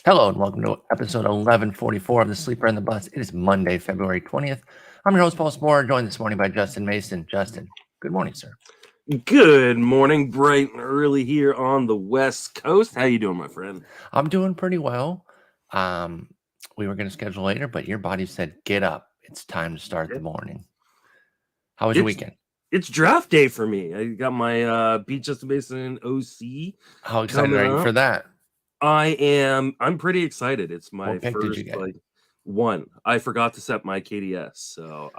Hello and welcome to episode 1144 of the Sleeper and the Bus. It is Monday, February 20th. I'm your host, Paul Sporer, joined this morning by Justin Mason. Justin, good morning, sir. Good morning, bright and early here on the West Coast. How you doing, my friend? I'm doing pretty well. We were going to schedule later, but your body said, get up. It's time to start the morning. How was your weekend? It's draft day for me. I got my Beat Justin Mason OC. How excited are you for that? I'm pretty excited. It's my What pick first did you get? one. I forgot to set my KDS, so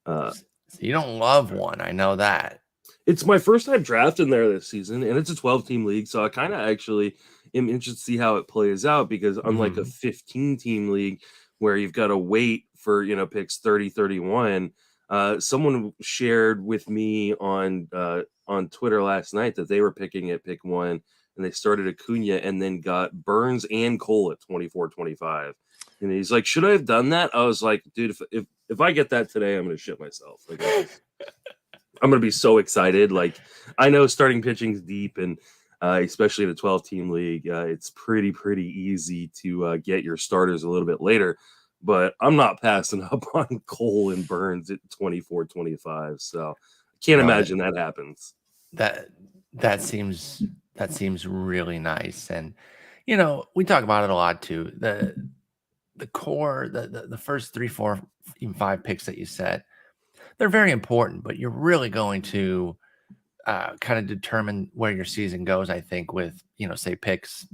So you don't love one, I know that. It's my first time drafting there this season, and it's a 12-team league, so I kind of actually am interested to see how it plays out because unlike a 15-team league where you've got to wait for picks 30, 31, someone shared with me on Twitter last night that they were picking at pick 1, and they started Acuna and then got Burns and Cole at 24, 25. And he's like, should I have done that? I was like, dude, if I get that today, I'm going to shit myself. Like, I'm going to be so excited. Like, I know starting pitching's deep, and especially in a 12-team league, it's pretty easy to get your starters a little bit later. But I'm not passing up on Cole and Burns at 24, 25. So I can't imagine that happens. That seems really nice. And, we talk about it a lot too. The core, the first 3, 4, even 5 picks that you set, they're very important, but you're really going to kind of determine where your season goes, I think, with, say picks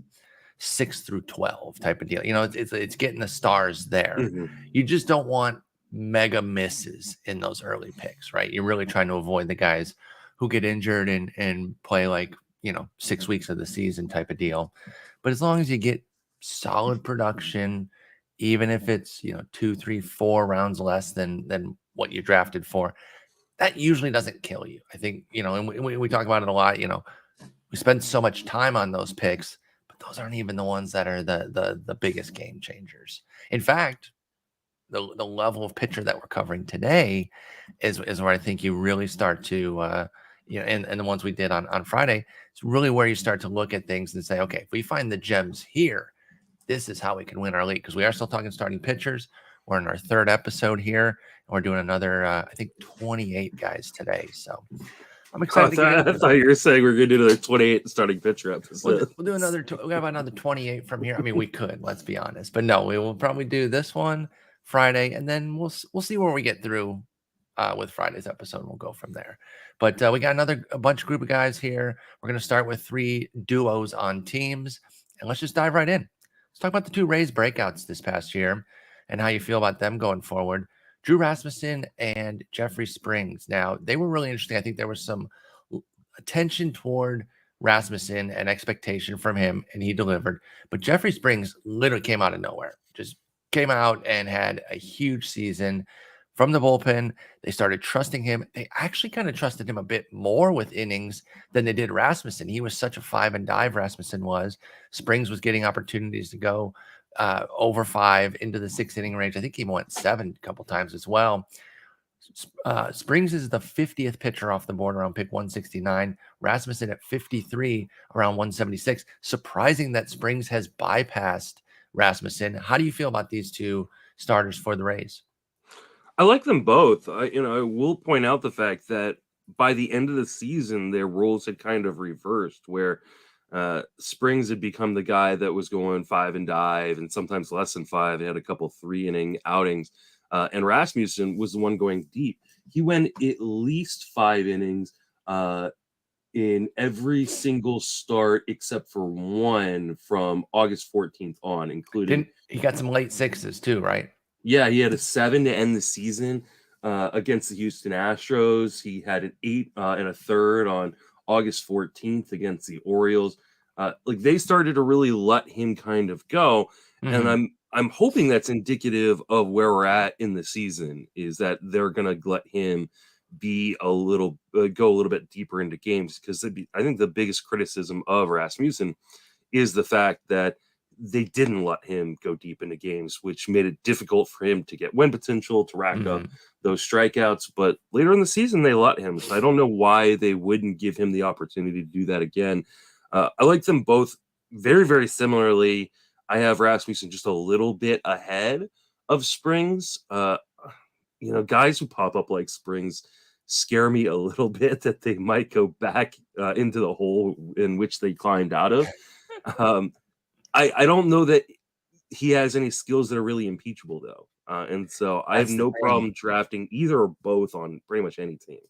6 through 12 type of deal. It's getting the stars there. Mm-hmm. You just don't want mega misses in those early picks, right? You're really trying to avoid the guys who get injured and play like, 6 weeks of the season type of deal. But as long as you get solid production, even if it's, 2, 3, 4 rounds less than what you drafted for, that usually doesn't kill you. I think, and we talk about it a lot, we spend so much time on those picks, but those aren't even the ones that are the biggest game changers. In fact, the level of pitcher that we're covering today is where I think you really start to, and the ones we did on Friday, it's really where you start to look at things and say, okay, if we find the gems here, this is how we can win our league, because we are still talking starting pitchers. We're in our 3rd episode here, and we're doing another, I think, 28 guys today. So I'm excited. I thought you were saying we're going to do another 28 starting pitcher episode. We'll do another. We have another 28 from here. I mean, we could. Let's be honest, but no, we will probably do this one Friday, and then we'll see where we get through with Friday's episode. We'll go from there. But we got a bunch group of guys here. We're going to start with 3 duos on teams, and let's just dive right in. Let's talk about the 2 Rays breakouts this past year and how you feel about them going forward. Drew Rasmussen and Jeffrey Springs. Now, they were really interesting. I think there was some attention toward Rasmussen and expectation from him, and he delivered. But Jeffrey Springs literally came out of nowhere. Just came out and had a huge season from the bullpen. They started trusting him. They actually kind of trusted him a bit more with innings than they did Rasmussen. He was such a 5 and dive, Rasmussen was. Springs was getting opportunities to go over 5 into the 6 inning range. I think he went 7 a couple times as well. Springs is the 50th pitcher off the board around pick 169. Rasmussen at 53 around 176. Surprising that Springs has bypassed Rasmussen. How do you feel about these 2 starters for the Rays? I like them both. I will point out the fact that by the end of the season, their roles had kind of reversed, where Springs had become the guy that was going 5 and dive, and sometimes less than 5. He had a couple 3-inning outings, and Rasmussen was the one going deep. He went at least 5 innings in every single start except for 1 from August 14th on, including. He got some late 6s too, right? Yeah, he had a 7 to end the season against the Houston Astros. He had an 8 and a third on August 14th against the Orioles. They started to really let him kind of go, and I'm hoping that's indicative of where we're at in the season. Is that they're gonna let him be go a little bit deeper into games, because I think the biggest criticism of Rasmussen is the fact that they didn't let him go deep into games, which made it difficult for him to get win potential, to rack up those strikeouts. But later in the season, they let him. So I don't know why they wouldn't give him the opportunity to do that again. I like them both very, very similarly. I have Rasmussen just a little bit ahead of Springs. Guys who pop up like Springs scare me a little bit that they might go back into the hole in which they climbed out of. I don't know that he has any skills that are really impeachable, though. And so I have no problem drafting either or both on pretty much any team.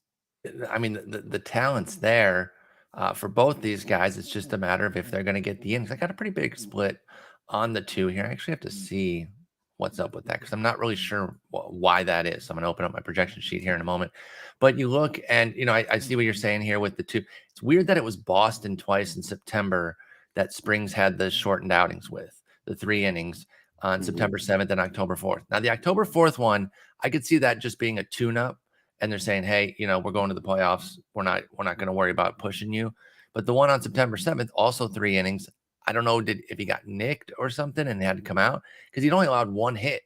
I mean, the talent's there for both these guys. It's just a matter of if they're going to get the innings. I got a pretty big split on the two here. I actually have to see what's up with that because I'm not really sure why that is. So I'm going to open up my projection sheet here in a moment. But you look and, I see what you're saying here with the two. It's weird that it was Boston twice in September that Springs had the shortened outings with the 3 innings on September 7th and October 4th. Now, the October 4th one, I could see that just being a tune-up. And they're saying, hey, we're going to the playoffs. We're not going to worry about pushing you. But the one on September 7th, also 3 innings. I don't know if he got nicked or something and had to come out because he'd only allowed 1 hit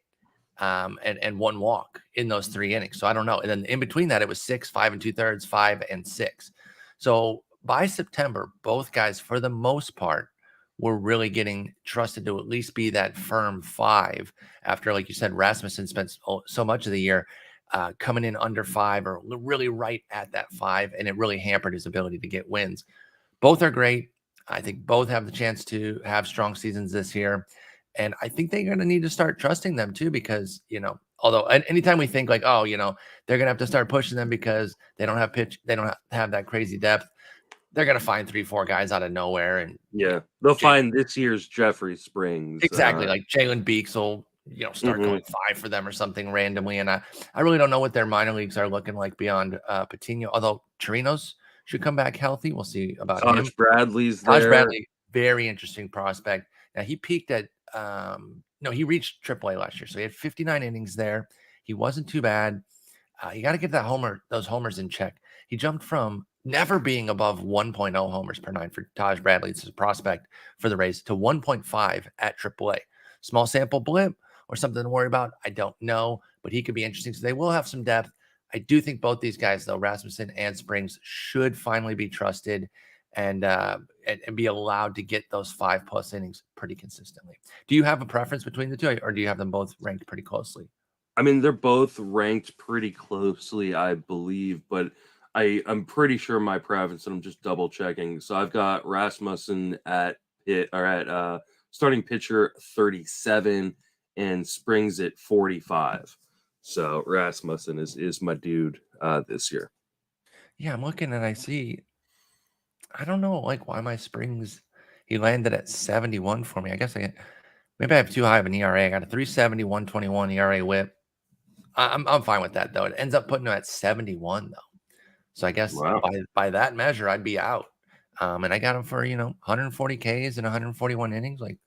and 1 walk in those 3 innings. So I don't know. And then in between that, it was 6, 5 2/3, 5 and 6. So by September, both guys, for the most part, were really getting trusted to at least be that firm 5 after, like you said, Rasmussen spent so much of the year coming in under 5 or really right at that 5, and it really hampered his ability to get wins. Both are great. I think both have the chance to have strong seasons this year. And I think they're going to need to start trusting them too, because, although anytime we think like, oh, they're going to have to start pushing them because they don't have pitch, they don't have that crazy depth. They're going to find 3-4 guys out of nowhere. And yeah, they'll find this year's Jeffrey Springs. Exactly. Like Jalen Beeks will, start going 5 for them or something randomly. And I really don't know what their minor leagues are looking like beyond Patino, although Chirinos should come back healthy. We'll see about him. Taj Bradley's Taj there. Bradley, very interesting prospect. Now he peaked at he reached AAA last year. So he had 59 innings there. He wasn't too bad. You got to get those homers in check. He jumped from never being above 1.0 homers per 9 for Taj Bradley. This is a prospect for the Rays to 1.5 at AAA. Small sample blip or something to worry about, I don't know, but he could be interesting. So they will have some depth. I do think both these guys, though, Rasmussen and Springs, should finally be trusted and be allowed to get those 5+ innings pretty consistently. Do you have a preference between the two, or do you have them both ranked pretty closely? I mean, they're both ranked pretty closely, I believe, but I'm pretty sure my preference, and I'm just double checking. So I've got Rasmussen at starting pitcher 37 and Springs at 45. So Rasmussen is my dude this year. Yeah, I'm looking and I see, I don't know, like why my Springs, he landed at 71 for me. I guess maybe I have too high of an ERA. I got a 370, 121 ERA whip. I'm fine with that though. It ends up putting him at 71 though. So I guess by that measure, I'd be out. And I got him for 140 Ks and 141 innings. Like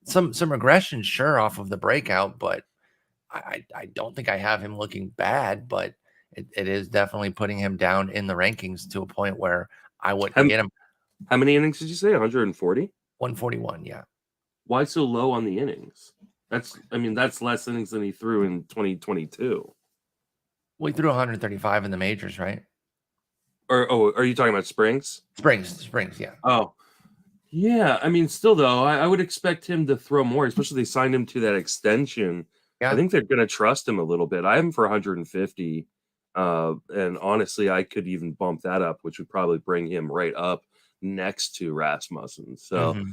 some regression, sure, off of the breakout, but I don't think I have him looking bad. But it is definitely putting him down in the rankings to a point where I wouldn't get him. How many innings did you say? 140? 141, yeah. Why so low on the innings? That's less innings than he threw in 2022. Well, he threw 135 in the majors, right? Are you talking about Springs? Springs, yeah. Oh, yeah. I mean, still though, I would expect him to throw more, especially they signed him to that extension. Yeah. I think they're going to trust him a little bit. I have him for 150, and honestly, I could even bump that up, which would probably bring him right up next to Rasmussen. So,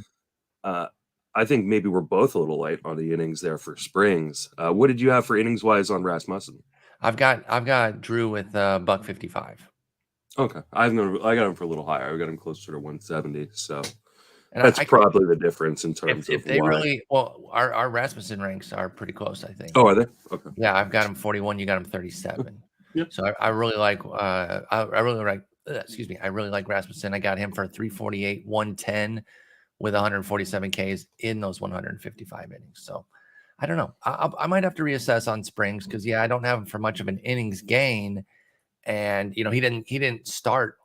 I think maybe we're both a little light on the innings there for Springs. What did you have for innings wise on Rasmussen? I've got Drew with $155. Okay, I got him for a little higher. I got him closer to 170. So and that's probably the difference in terms if of they why. really our Rasmussen ranks are pretty close, I think. Oh, are they? Okay. Yeah, I've got him 41. You got him 37. Yeah. So I really like I really like Rasmussen. I got him for 348, 110 with 147 Ks in those 155 innings. So I don't know. I might have to reassess on Springs because I don't have him for much of an innings gain. And he didn't start.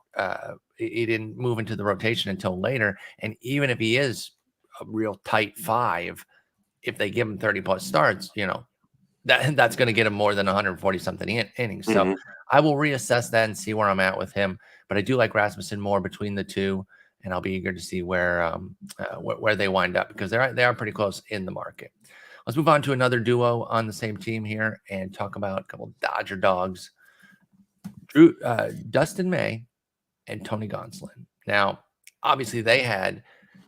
He didn't move into the rotation until later. And even if he is a real tight 5, if they give him 30+ starts, that's going to get him more than 140 something innings. So I will reassess that and see where I'm at with him. But I do like Rasmussen more between the two. and I'll be eager to see where they wind up, because they are pretty close in the market. Let's move on to another duo on the same team here and talk about a couple of Dodger dogs. Dustin May and Tony Gonsolin. Now, obviously, they had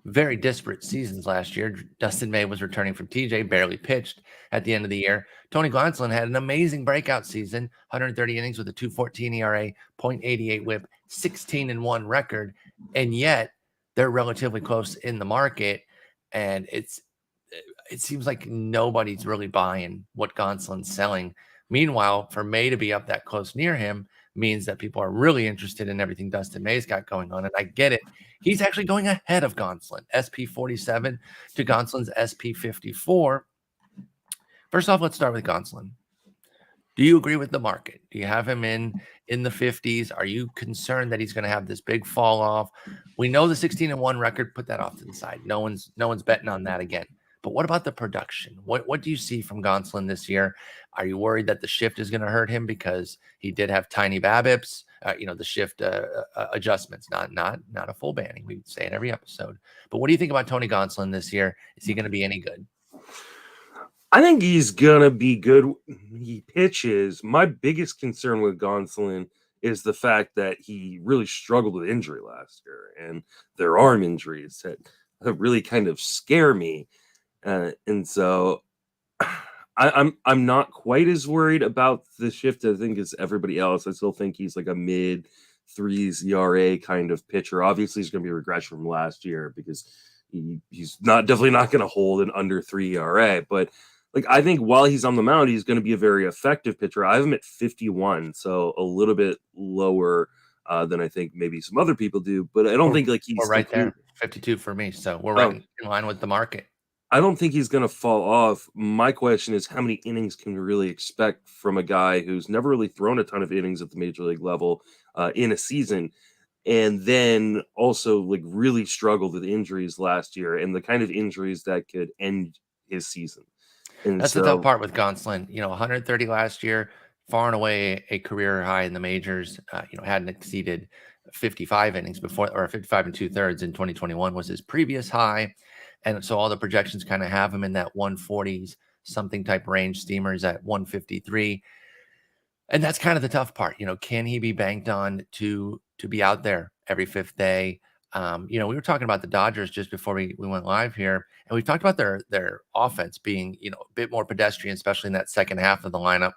very disparate seasons last year. Dustin May was returning from TJ, barely pitched at the end of the year. Tony Gonsolin had an amazing breakout season, 130 innings with a 2.14 ERA, 0.88 WHIP, 16-1 record, and yet they're relatively close in the market, and it seems like nobody's really buying what Gonsolin's selling. Meanwhile, for May to be up that close near him means that people are really interested in everything Dustin May's got going on, and I get it. He's actually going ahead of Gonsolin, SP 47 to Gonsolin's SP 54. First off, let's start with Gonsolin. Do you agree with the market? Do you have him in the 50s? Are you concerned that he's going to have this big fall off? We know the 16-1 record, put that off to the side. No one's betting on that again. But what about the production? What do you see from Gonsolin this year? Are you worried that the shift is going to hurt him because he did have tiny BABIPs? The shift adjustments, not a full banning. We say it every episode. But what do you think about Tony Gonsolin this year? Is he going to be any good? I think he's going to be good. He pitches. My biggest concern with Gonsolin is the fact that he really struggled with injury last year, and their arm injuries that really kind of scare me. And so I'm not quite as worried about the shift, I think, as everybody else. I still think he's like a mid threes ERA kind of pitcher. Obviously, he's going to be a regression from last year because he's definitely not going to hold an under 3 ERA. But like, I think while he's on the mound, he's going to be a very effective pitcher. I have him at 51, so a little bit lower than I think maybe some other people do. But I don't think like he's right there, 52 for me. So we're right in line with the market. I don't think he's going to fall off. My question is, how many innings can we really expect from a guy who's never really thrown a ton of innings at the major league level in a season, and then also like really struggled with injuries last year and the kind of injuries that could end his season? And that's the tough part with Gonsolin. 130 last year, far and away a career high in the majors. Hadn't exceeded 55 innings before, or 55 and 2/3 in 2021 was his previous high. And so all the projections kind of have him in that 140s something type range. Steamers at 153. And that's kind of the tough part. Can he be banked on to be out there every fifth day? We were talking about the Dodgers just before we went live here, and we talked about their offense being, a bit more pedestrian, especially in that second half of the lineup.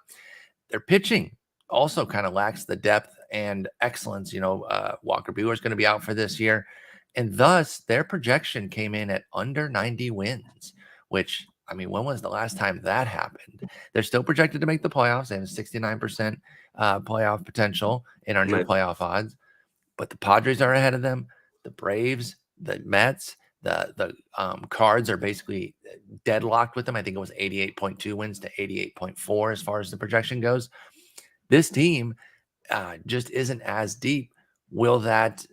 Their pitching also kind of lacks the depth and excellence. Walker Buehler is going to be out for this year. And thus, their projection came in at under 90 wins, which, when was the last time that happened? They're still projected to make the playoffs. They have a 69% playoff potential in our new playoff odds. But the Padres are ahead of them. The Braves, the Mets, the Cards are basically deadlocked with them. I think it was 88.2 wins to 88.4 as far as the projection goes. This team just isn't as deep. Will that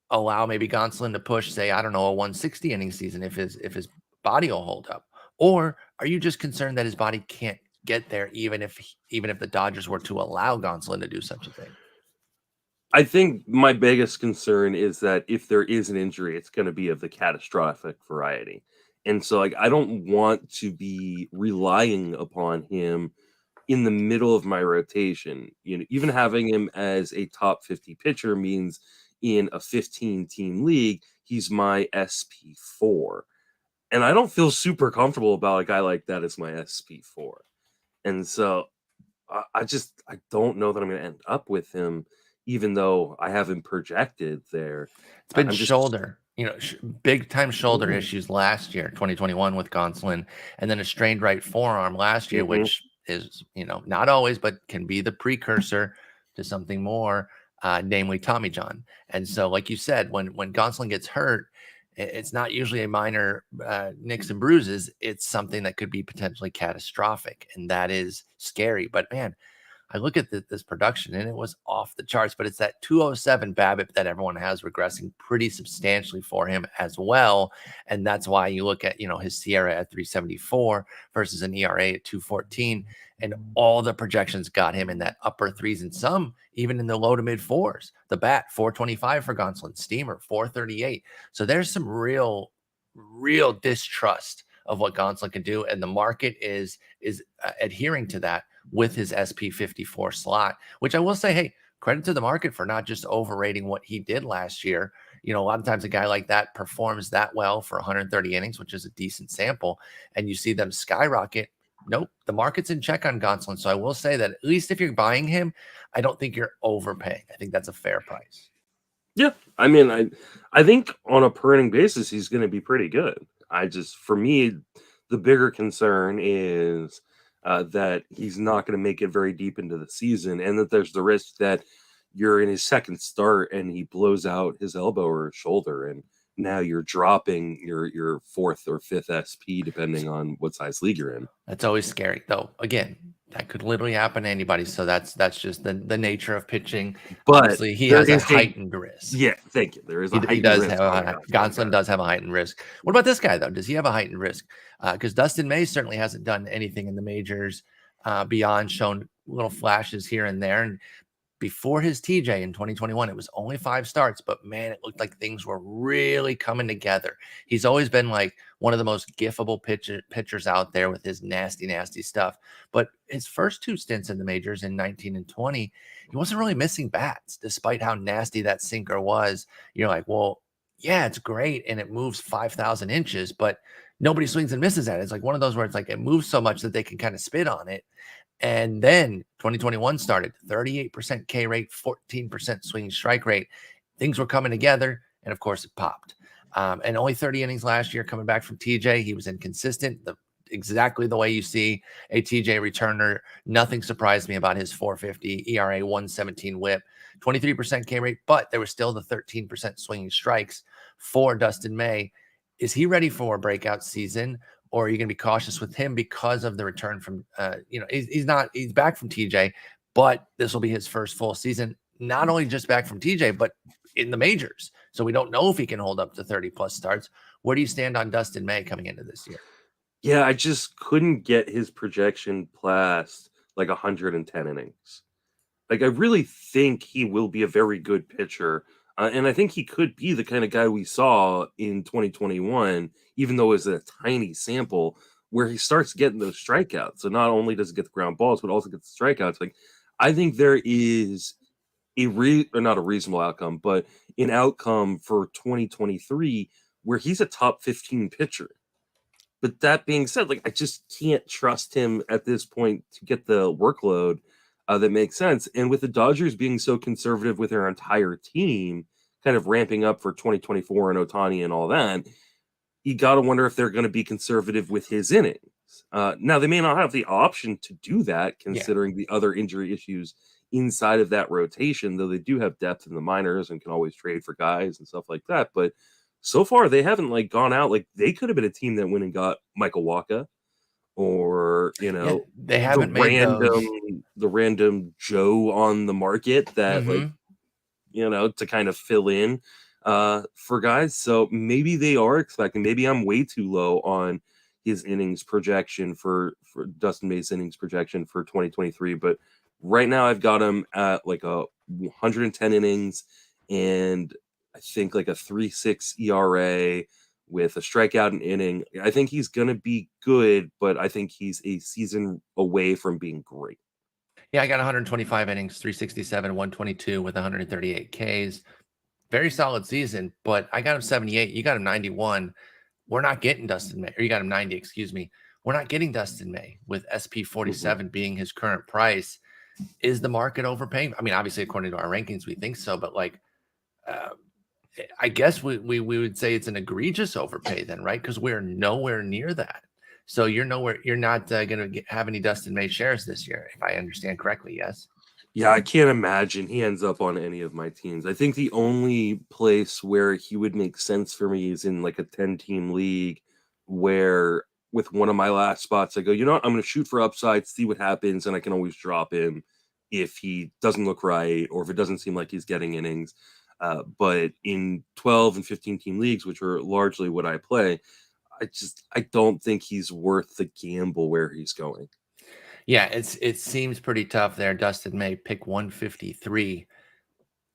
allow maybe Gonsolin to push, say, I don't know, a 160 inning season if his body will hold up? Or are you just concerned that his body can't get there, even if the Dodgers were to allow Gonsolin to do such a thing? I think my biggest concern is that if there is an injury, it's going to be of the catastrophic variety. And so like, I don't want to be relying upon him in the middle of my rotation. Even having him as a top 50 pitcher means in a 15-team league, he's my SP4. And I don't feel super comfortable about a guy like that as my SP4. And so I don't know that I'm going to end up with him, even though I have him projected there. It's been shoulder, big time shoulder issues last year, 2021 with Gonsolin, and then a strained right forearm last year, which is, not always, but can be the precursor to something more, namely Tommy John. And so, like you said, when Gonsolin gets hurt, it's not usually a minor nicks and bruises. It's something that could be potentially catastrophic, and that is scary. But man, I look at this production and it was off the charts, but it's that 207 BABIP that everyone has regressing pretty substantially for him as well. And that's why you look at, his Sierra at 374 versus an ERA at 214. And all the projections got him in that upper threes and some even in the low to mid fours. The bat 425 for Gonsolin, Steamer 438. So there's some real distrust of what Gonsolin can do, and the market is adhering to that with his SP54 slot, which I will say, hey, credit to the market for not just overrating what he did last year. A lot of times a guy like that performs that well for 130 innings, which is a decent sample, and you see them skyrocket. Nope, the market's in check on Gonsolin. So I will say that at least if you're buying him, I don't think you're overpaying. I think that's a fair price. Yeah, I mean, I think on a per inning basis, he's going to be pretty good. For me, the bigger concern is that he's not going to make it very deep into the season, and that there's the risk that you're in his second start and he blows out his elbow or his shoulder, and now you're dropping your fourth or fifth SP depending on what size league you're in. That's always scary, though. Again, that could literally happen to anybody. So that's just the nature of pitching. But obviously, he has a heightened risk. Yeah, thank you. There is a heightened does risk. Gonsolin does have a heightened risk. What about this guy, though? Does he have a heightened risk? Because Dustin May certainly hasn't done anything in the majors beyond shown little flashes here and there. And before his TJ in 2021, it was only 5 starts, but man, it looked like things were really coming together. He's always been like one of the most giftable pitchers out there with his nasty stuff. But his first 2 stints in the majors in 19 and 20, he wasn't really missing bats, despite how nasty that sinker was. You're like, well, yeah, it's great and it moves 5,000 inches, but nobody swings and misses at it. It's like one of those where it's like it moves so much that they can kind of spit on it. And then 2021 started, 38% K rate, 14% swinging strike rate. Things were coming together, and of course it popped. And only 30 innings last year coming back from TJ. He was inconsistent, exactly the way you see a TJ returner. Nothing surprised me about his 450 ERA, 117 whip, 23% K rate, but there was still the 13% swinging strikes for Dustin May. Is he ready for a breakout season? Or are you going to be cautious with him because of the return from, he's back from TJ, but this will be his first full season, not only just back from TJ, but in the majors. So we don't know if he can hold up to 30 plus starts. Where do you stand on Dustin May coming into this year? Yeah, I just couldn't get his projection past like 110 innings. Like, I really think he will be a very good pitcher. And I think he could be the kind of guy we saw in 2021, even though it was a tiny sample, where he starts getting those strikeouts. So not only does he get the ground balls, but also gets the strikeouts. Like, I think there is not a reasonable outcome, but an outcome for 2023 where he's a top 15 pitcher. But that being said, like, I just can't trust him at this point to get the workload that makes sense. And with the Dodgers being so conservative with their entire team, kind of ramping up for 2024 and Ohtani and all that, you got to wonder if they're going to be conservative with his innings. Now, they may not have the option to do that, considering the other injury issues inside of that rotation, though they do have depth in the minors and can always trade for guys and stuff like that. But so far, they haven't like gone out. Like, they could have been a team that went and got Michael Wacha, or they haven't the random Joe on the market that to kind of fill in for guys. So maybe they are expecting. Maybe I'm way too low on his innings projection for Dustin May's innings projection for 2023. But right now, I've got him at like a 110 innings and I think like a 3.6 ERA with a strikeout an inning. I think he's going to be good, but I think he's a season away from being great. Yeah, I got 125 innings, 367, 122 with 138 Ks. Very solid season, but I got him 78. You got him 91. We're not getting Dustin May, or you got him 90, excuse me. We're not getting Dustin May with SP47 being his current price. Is the market overpaying? I mean, obviously, according to our rankings, we think so, but like, I guess we would say it's an egregious overpay then, right? Because we're nowhere near that. So you're not going to have any Dustin May shares this year, if I understand correctly. Yes. Yeah, I can't imagine he ends up on any of my teams. I think the only place where he would make sense for me is in like a 10-team league where with one of my last spots, I go, you know what? I'm going to shoot for upside, see what happens, and I can always drop him if he doesn't look right or if it doesn't seem like he's getting innings. But in 12 and 15 team leagues, which are largely what I play, I don't think he's worth the gamble where he's going. Yeah, it seems pretty tough there. Dustin May, pick 153.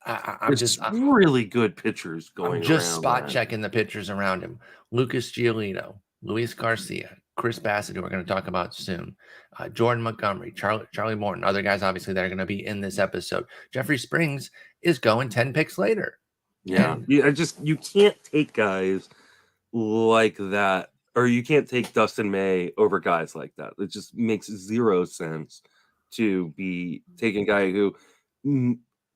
There's really good pitchers I'm going just around. spot checking the pitchers around him. Lucas Giolito, Luis Garcia, Chris Bassitt, who we're going to talk about soon, Jordan Montgomery, Charlie Morton, other guys obviously that are going to be in this episode. Jeffrey Springs is going 10 picks later. Yeah, you can't take guys like that, or you can't take Dustin May over guys like that. It just makes zero sense to be taking a guy who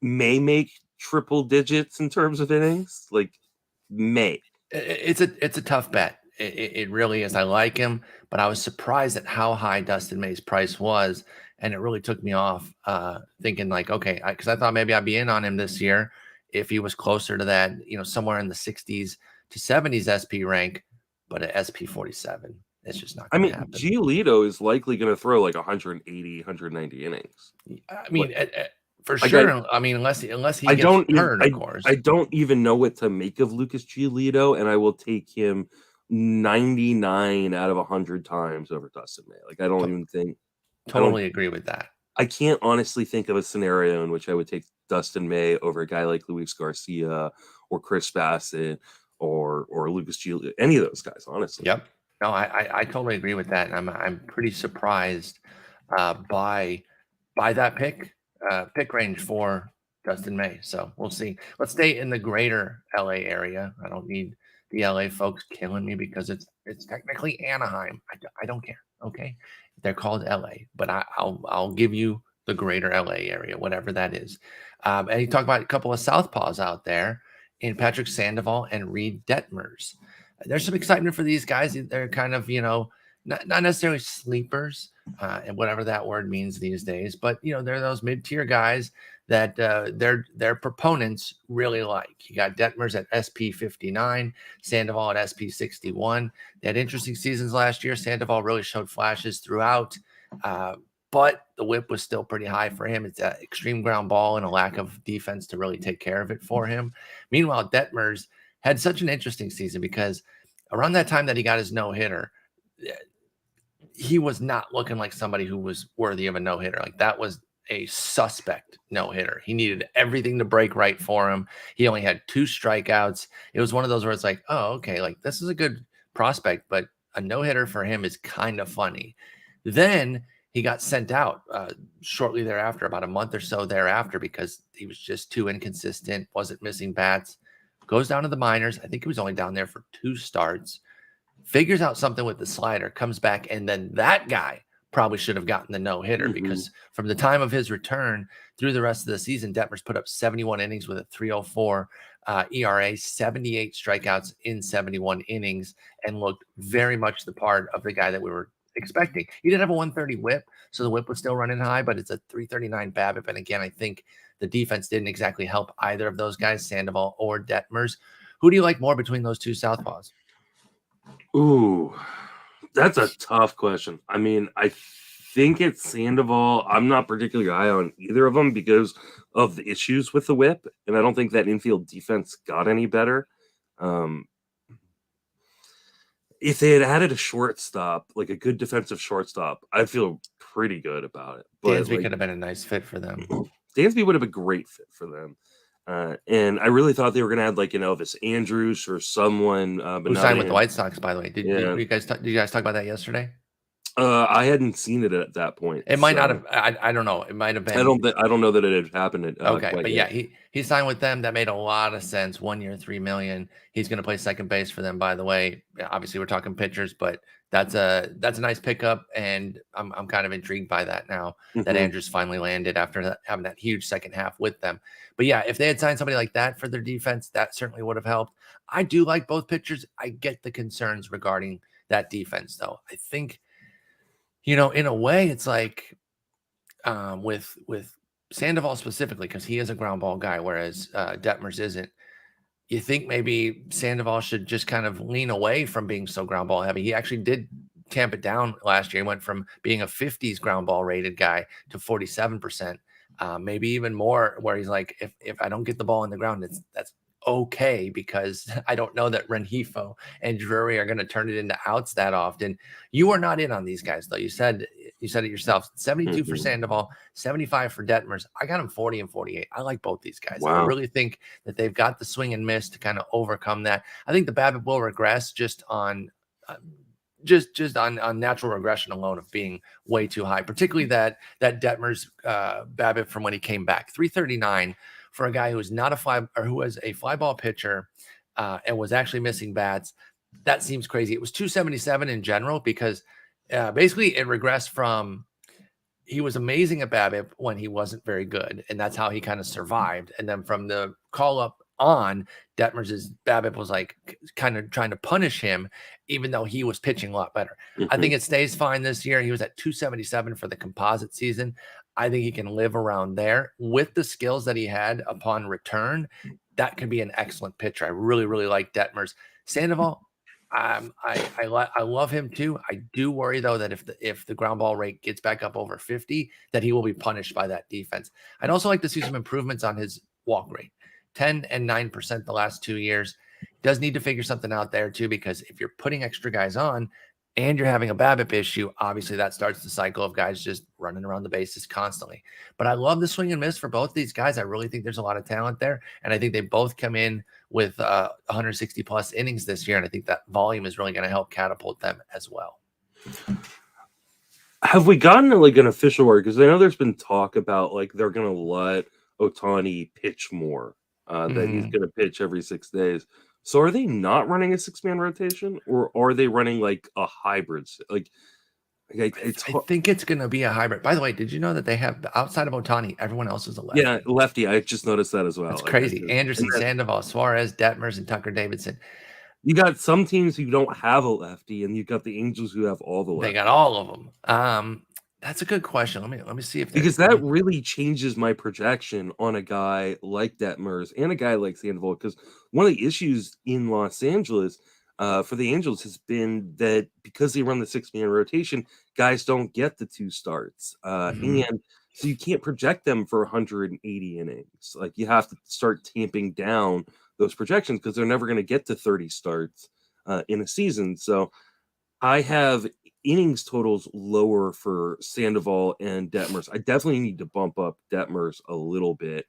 may make triple digits in terms of innings. Like, may. It's a tough bet. It really is. I like him, but I was surprised at how high Dustin May's price was, and it really took me off thinking like, okay, because I thought maybe I'd be in on him this year if he was closer to that, somewhere in the 60s to 70s SP rank, but at SP 47, it's just not going to happen. Giolito is likely going to throw like 180, 190 innings. I mean, for sure. Unless he gets hurt, of course. I don't even know what to make of Lucas Giolito, and I will take him 99 out of 100 times over Dustin May. Like, I don't even think. Totally agree with that. I can't honestly think of a scenario in which I would take Dustin May over a guy like Luis Garcia or Chris Bassitt or Lucas Giolito, any of those guys, honestly. Yep. No, I totally agree with that. And I'm pretty surprised by that pick range for Dustin May. So we'll see. Let's stay in the greater LA area. I don't need the LA folks killing me because it's technically Anaheim. I don't care. Okay. They're called LA, but I'll give you the greater LA area, whatever that is. And you talk about a couple of Southpaws out there in Patrick Sandoval and Reid Detmers. There's some excitement for these guys. They're kind of, not necessarily sleepers, and whatever that word means these days, but they're those mid-tier guys that their proponents really like. You got Detmers at SP 59, Sandoval at SP 61. They had interesting seasons last year. Sandoval really showed flashes throughout, but the whip was still pretty high for him. It's an extreme ground ball and a lack of defense to really take care of it for him. Meanwhile, Detmers had such an interesting season because around that time that he got his no-hitter, he was not looking like somebody who was worthy of a no-hitter. Like, that was a suspect no-hitter. He needed everything to break right for him. He only had 2 strikeouts. It was one of those where it's like, oh, okay, like this is a good prospect, but a no-hitter for him is kind of funny. Then he got sent out shortly thereafter, about a month or so thereafter, because he was just too inconsistent, wasn't missing bats. Goes down to the minors. I think he was only down there for 2 starts. Figures out something with the slider, comes back, and then that guy probably should have gotten the no-hitter because from the time of his return through the rest of the season, Detmers put up 71 innings with a 3.04 ERA, 78 strikeouts in 71 innings, and looked very much the part of the guy that we were expecting. He did have a 130 whip, so the whip was still running high, but it's a 339 BABIP. And again, I think the defense didn't exactly help either of those guys, Sandoval or Detmers. Who do you like more between those two Southpaws? Ooh, that's a tough question. I mean, I think it's Sandoval. I'm not particularly high on either of them because of the issues with the whip, and I don't think that infield defense got any better. If they had added a shortstop, like a good defensive shortstop, I feel pretty good about it. But Dansby could have been a nice fit for them. Dansby would have been a great fit for them. And I really thought they were going to add like an Elvis Andrus or someone. Who signed with the White Sox, by the way. Did you guys talk about that yesterday? I hadn't seen it at that point. It might not have. I don't know. It might have been. I don't know that it had happened. Okay, but yet. Yeah, he signed with them. That made a lot of sense. 1 year, $3 million. He's going to play second base for them. By the way, obviously we're talking pitchers, but that's a nice pickup, and I'm kind of intrigued by that now that Andrews finally landed after having that huge second half with them. But yeah, if they had signed somebody like that for their defense, that certainly would have helped. I do like both pitchers. I get the concerns regarding that defense, though. I think, in a way, it's like with Sandoval specifically, because he is a ground ball guy, whereas Detmers isn't. You think maybe Sandoval should just kind of lean away from being so ground ball heavy. He actually did tamp it down last year. He went from being a 50s ground ball rated guy to 47%. maybe even more, where he's like, if I don't get the ball on the ground, that's okay, because I don't know that Rengifo and Drury are going to turn it into outs that often. You are not in on these guys, though. You said it yourself. 72 for Sandoval, 75 for Detmers. I got him 40 and 48. I like both these guys. Wow. I really think that they've got the swing and miss to kind of overcome that. I think the BABIP will regress just on on natural regression alone of being way too high, particularly that Detmers BABIP from when he came back, 339 for a guy who was not a fly, or who was a fly ball pitcher and was actually missing bats. That seems crazy. It was 277 in general, because basically it regressed from, he was amazing at BABIP when he wasn't very good, and that's how he kind of survived. And then from the call up on, Detmers' BABIP was like kind of trying to punish him, even though he was pitching a lot better. I think it stays fine this year. He was at 277 for the composite season. I think he can live around there with the skills that he had upon return. That could be an excellent pitcher. I really, really like Detmers. Sandoval, I love him too. I do worry, though, that if the ground ball rate gets back up over 50, that he will be punished by that defense. I'd also like to see some improvements on his walk rate. 10 and 9% the last 2 years. Does need to figure something out there too, because if you're putting extra guys on and you're having a BABIP issue, obviously that starts the cycle of guys just running around the bases constantly. But I love the swing and miss for both these guys. I really think there's a lot of talent there, and I think they both come in with 160 plus innings this year, and I think that volume is really going to help catapult them as well. Have we gotten like an official word? Because I know there's been talk about like they're going to let Ohtani pitch more, that he's going to pitch every 6 days. So are they not running a 6-man rotation, or are they running like a hybrid? Like it's I think it's going to be a hybrid. By the way, did you know that they have, outside of Ohtani, everyone else is a lefty? Yeah, lefty. I just noticed that as well. That's crazy. Anderson, Sandoval, Suarez, Detmers, and Tucker Davidson. You got some teams who don't have a lefty, and you got the Angels who have all the lefties. They got all of them. That's a good question. Let me see if because that really changes my projection on a guy like Detmers and a guy like Sandoval. Because one of the issues in Los Angeles for the Angels has been that because they run the 6-man rotation, guys don't get the 2 starts, and so you can't project them for 180 innings. Like you have to start tamping down those projections because they're never going to get to 30 starts in a season. So I have innings totals lower for Sandoval and Detmers. I definitely need to bump up Detmers a little bit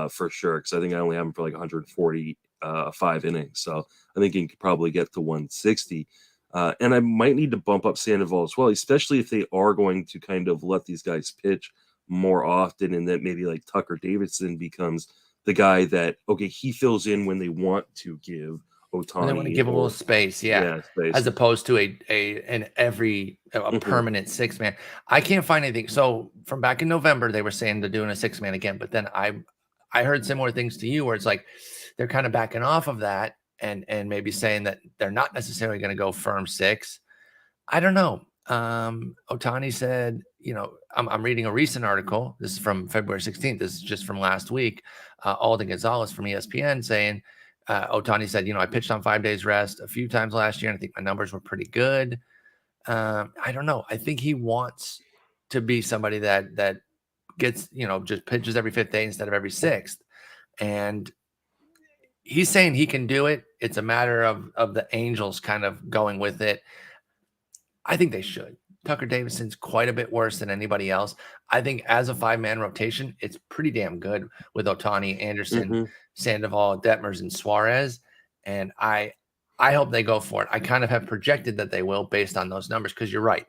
for sure, because I think I only have him for like 145 innings. So I think he could probably get to 160. And I might need to bump up Sandoval as well, especially if they are going to kind of let these guys pitch more often, and that maybe like Tucker Davidson becomes the guy that, okay, he fills in when they want to give Ohtani. They want to give a little space, space. As opposed to a permanent 6-man. I can't find anything. So from back in November, they were saying they're doing a 6-man again, but then I heard similar things to you, where it's like they're kind of backing off of that and maybe saying that they're not necessarily going to go firm 6. I don't know. Ohtani said, I'm reading a recent article. This is from February 16th. This is just from last week. Alden Gonzalez from ESPN saying, Ohtani said, I pitched on 5 days rest a few times last year, and I think my numbers were pretty good. I don't know. I think he wants to be somebody that gets, just pitches every 5th day instead of every 6th. And he's saying he can do it. It's a matter of the Angels kind of going with it. I think they should. Tucker Davidson's quite a bit worse than anybody else. I think as a 5-man rotation, it's pretty damn good with Ohtani, Anderson, Sandoval, Detmers, and Suarez. And I hope they go for it. I kind of have projected that they will based on those numbers, because you're right.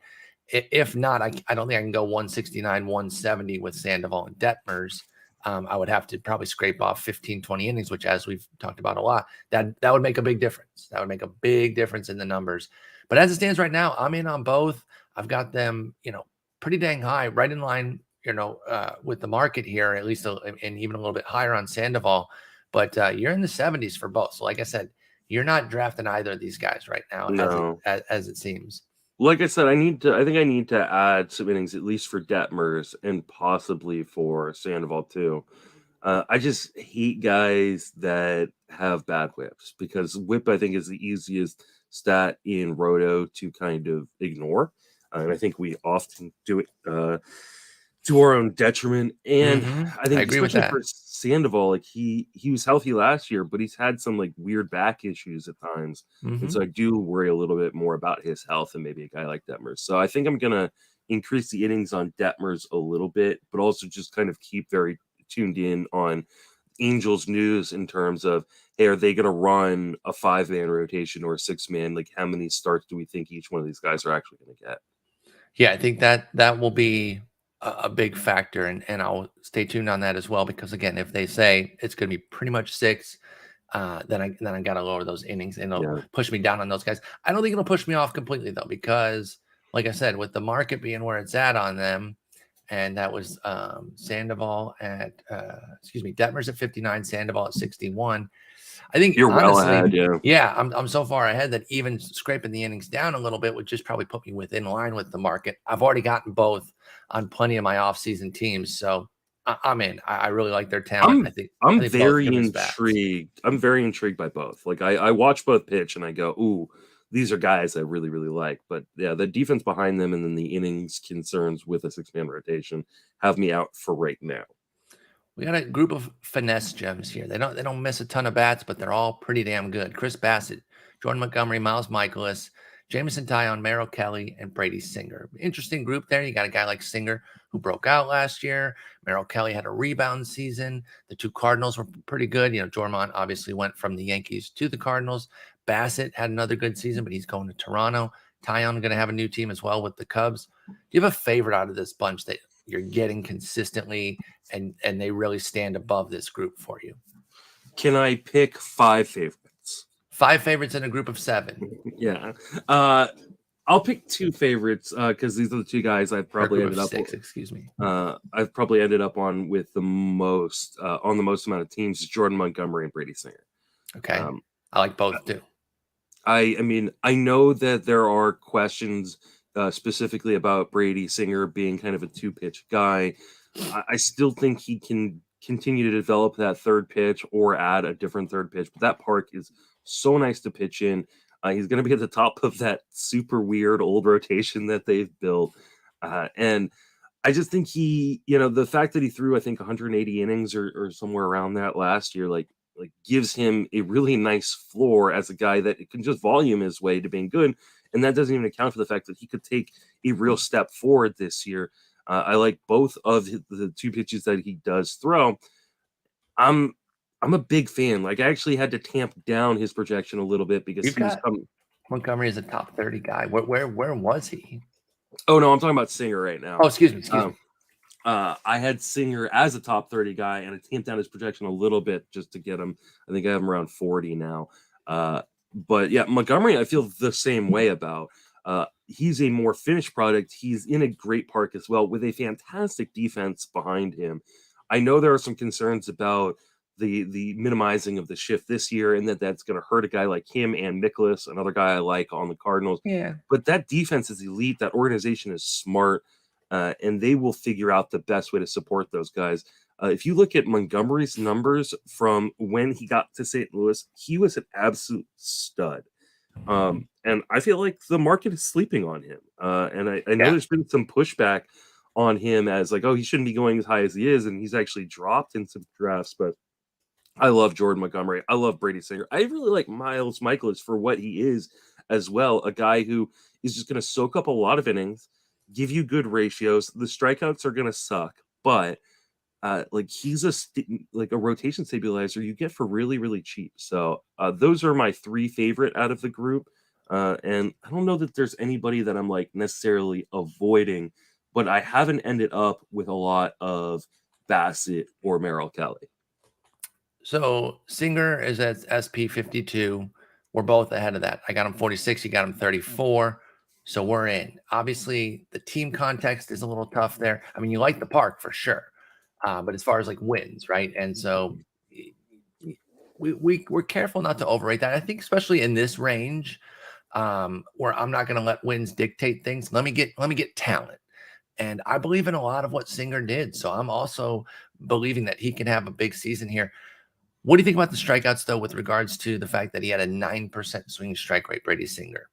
If not, I don't think I can go 169, 170 with Sandoval and Detmers. I would have to probably scrape off 15, 20 innings, which, as we've talked about a lot, that would make a big difference. That would make a big difference in the numbers. But as it stands right now, I'm in on both. I've got them, pretty dang high, right in line, with the market here, at least, and even a little bit higher on Sandoval. But you're in the 70s for both. So like I said, you're not drafting either of these guys right now, as it seems. Like I said, I think I need to add some innings, at least for Detmers and possibly for Sandoval too. I just hate guys that have bad whips, because whip, I think, is the easiest stat in Roto to kind of ignore. And I think we often do it to our own detriment. And I I think agree with especially that. for Sandoval, like he was healthy last year, but he's had some like weird back issues at times. And so I do worry a little bit more about his health than maybe a guy like Detmers. So I think I'm gonna increase the innings on Detmers a little bit, but also just kind of keep very tuned in on Angels news in terms of, hey, are they going to run a 5-man rotation or a 6-man? Like, how many starts do we think each one of these guys are actually going to get? Yeah, I think that will be a big factor, and I'll stay tuned on that as well. Because again, if they say it's going to be pretty much 6, then I got to lower those innings, and it'll Yeah. push me down on those guys. I don't think it'll push me off completely though, because like I said, with the market being where it's at on them, and that was Sandoval at Detmers at 59, Sandoval at 61. I think You're well ahead. honestly, Yeah. yeah, I'm so far ahead that even scraping the innings down a little bit would just probably put me within line with the market. I've already gotten both on plenty of my offseason teams, so I'm in. I really like their talent. I'm I I'm think both very give us bats. intrigued. I'm very intrigued by both. Like I watch both pitch and I go, ooh, these are guys I really, really like. But yeah, the defense behind them and then the innings concerns with a 6-man rotation have me out for right now. We got a group of finesse gems here. They don't miss a ton of bats, but they're all pretty damn good. Chris Bassitt, Jordan Montgomery, Miles Mikolas, Jameson, Taillon, Merrill, Kelly, and Brady Singer. Interesting group there. You got a guy like Singer who broke out last year. Merrill Kelly had a rebound season. The 2 Cardinals were pretty good. Jormont obviously went from the Yankees to the Cardinals. Bassitt had another good season, but he's going to Toronto. Taillon going to have a new team as well with the Cubs. Do you have a favorite out of this bunch that you're getting consistently, and they really stand above this group for you? Can I pick 5 favorites? 5 favorites in a group of 7. Yeah. I'll pick 2 favorites because these are the 2 guys I've Or a probably group of ended up. 6, excuse me. I've probably ended up on with the most on the most amount of teams is Jordan Montgomery and Brady Singer. Okay. I like both too. I mean, I know that there are questions specifically about Brady Singer being kind of a 2-pitch guy. I still think he can continue to develop that 3rd pitch or add a different 3rd pitch, but that park is so nice to pitch in. He's going to be at the top of that super weird old rotation that they've built. And I just think the fact that he threw, I think 180 innings or somewhere around that last year, like gives him a really nice floor as a guy that can just volume his way to being good. And that doesn't even account for the fact that he could take a real step forward this year. I like both of the 2 pitches that he does throw. I'm a big fan. Like I actually had to tamp down his projection a little bit because You've he was got coming. Montgomery as a top 30 guy. Where was he? Oh no, I'm talking about Singer right now. Oh, excuse me. I had Singer as a top 30 guy, and I tamped down his projection a little bit just to get him. I think I have him around 40 now. But yeah, Montgomery, I feel the same way about. He's a more finished product. He's in a great park as well with a fantastic defense behind him. I know there are some concerns about the minimizing of the shift this year, and that's going to hurt a guy like him and Mikolas, another guy I like on the Cardinals. Yeah. But that defense is elite. That organization is smart. And they will figure out the best way to support those guys. If you look at Montgomery's numbers from when he got to St. Louis, he was an absolute stud. And I feel like the market is sleeping on him. And I know there's been some pushback on him as like, oh, he shouldn't be going as high as he is. And he's actually dropped in some drafts. But I love Jordan Montgomery. I love Brady Singer. I really like Miles Mikolas for what he is as well. A guy who is just going to soak up a lot of innings, give you good ratios. The strikeouts are going to suck, but like he's a rotation stabilizer you get for really, really cheap. So those are my 3 favorite out of the group. And I don't know that there's anybody that I'm like necessarily avoiding, but I haven't ended up with a lot of Bassitt or Merrill Kelly. So Singer is at SP 52. We're both ahead of that. I got him 46. You got him 34. So we're in. Obviously, the team context is a little tough there. I mean, you like the park for sure, but as far as like wins, right? And so we're careful not to overrate that. I think especially in this range, where I'm not going to let wins dictate things. Let me get talent. And I believe in a lot of what Singer did. So I'm also believing that he can have a big season here. What do you think about the strikeouts, though, with regards to the fact that he had a 9% swing strike rate, Brady Singer?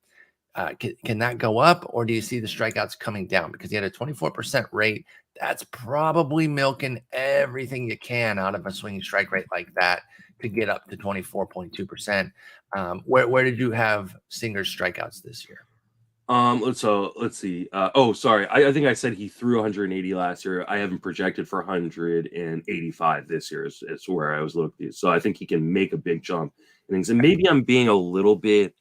Can that go up, or do you see the strikeouts coming down? Because he had a 24% rate. That's probably milking everything you can out of a swinging strike rate like that to get up to 24.2%. Where did you have Singer's strikeouts this year? Let's see. Sorry. I think I said he threw 180 last year. I haven't projected for 185 this year. Is where I was looking. So I think he can make a big jump innings. And maybe I'm being a little bit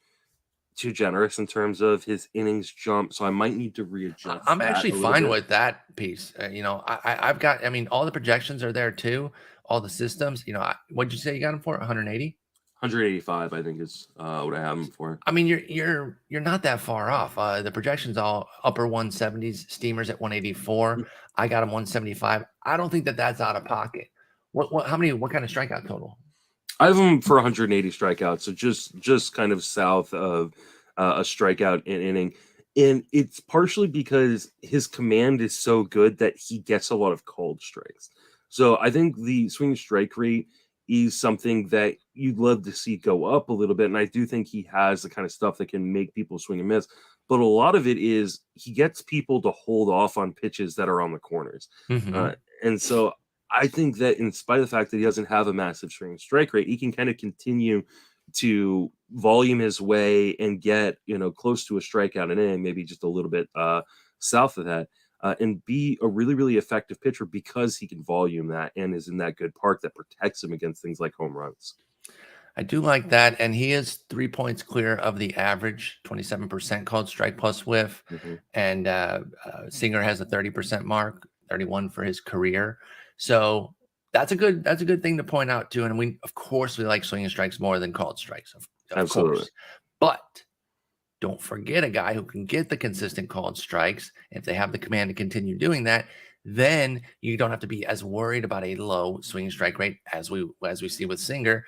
too generous in terms of his innings jump. So I might need to readjust. I'm actually fine with that piece. I've got. I mean, all the projections are there too. All the systems. What'd you say you got him for? 180. 185, I think is what I have him for. I mean, you're not that far off. The projections all upper 170s, Steamers at 184. I got him 175. I don't think that's out of pocket. What kind of strikeout total? I have him for 180 strikeouts, so just kind of south of a strikeout in inning. And it's partially because his command is so good that he gets a lot of called strikes. So I think the swing strike rate is something that you'd love to see go up a little bit. And I do think he has the kind of stuff that can make people swing and miss. But a lot of it is he gets people to hold off on pitches that are on the corners. Mm-hmm. And so I think that in spite of the fact that he doesn't have a massive swing strike rate, he can kind of continue to volume his way and get, close to a strikeout an inning, maybe just a little bit south of that. And be a really, really effective pitcher because he can volume that and is in that good park that protects him against things like home runs. I do like that. And he is 3 points clear of the average, 27% called strike plus whiff. Mm-hmm. And Singer has a 30% mark, 31 for his career. So that's a good thing to point out too. And we like swinging strikes more than called strikes. Of Absolutely. Course. But don't forget a guy who can get the consistent called strikes. If they have the command to continue doing that, then you don't have to be as worried about a low swinging strike rate as we see with Singer,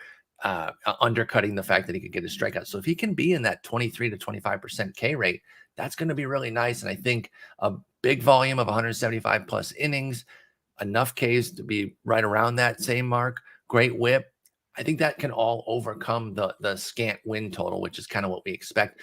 undercutting the fact that he could get a strikeout. So if he can be in that 23 to 25% K rate, that's going to be really nice. And I think a big volume of 175 plus innings, enough Ks to be right around that same mark, great whip. I think that can all overcome the scant win total, which is kind of what we expect.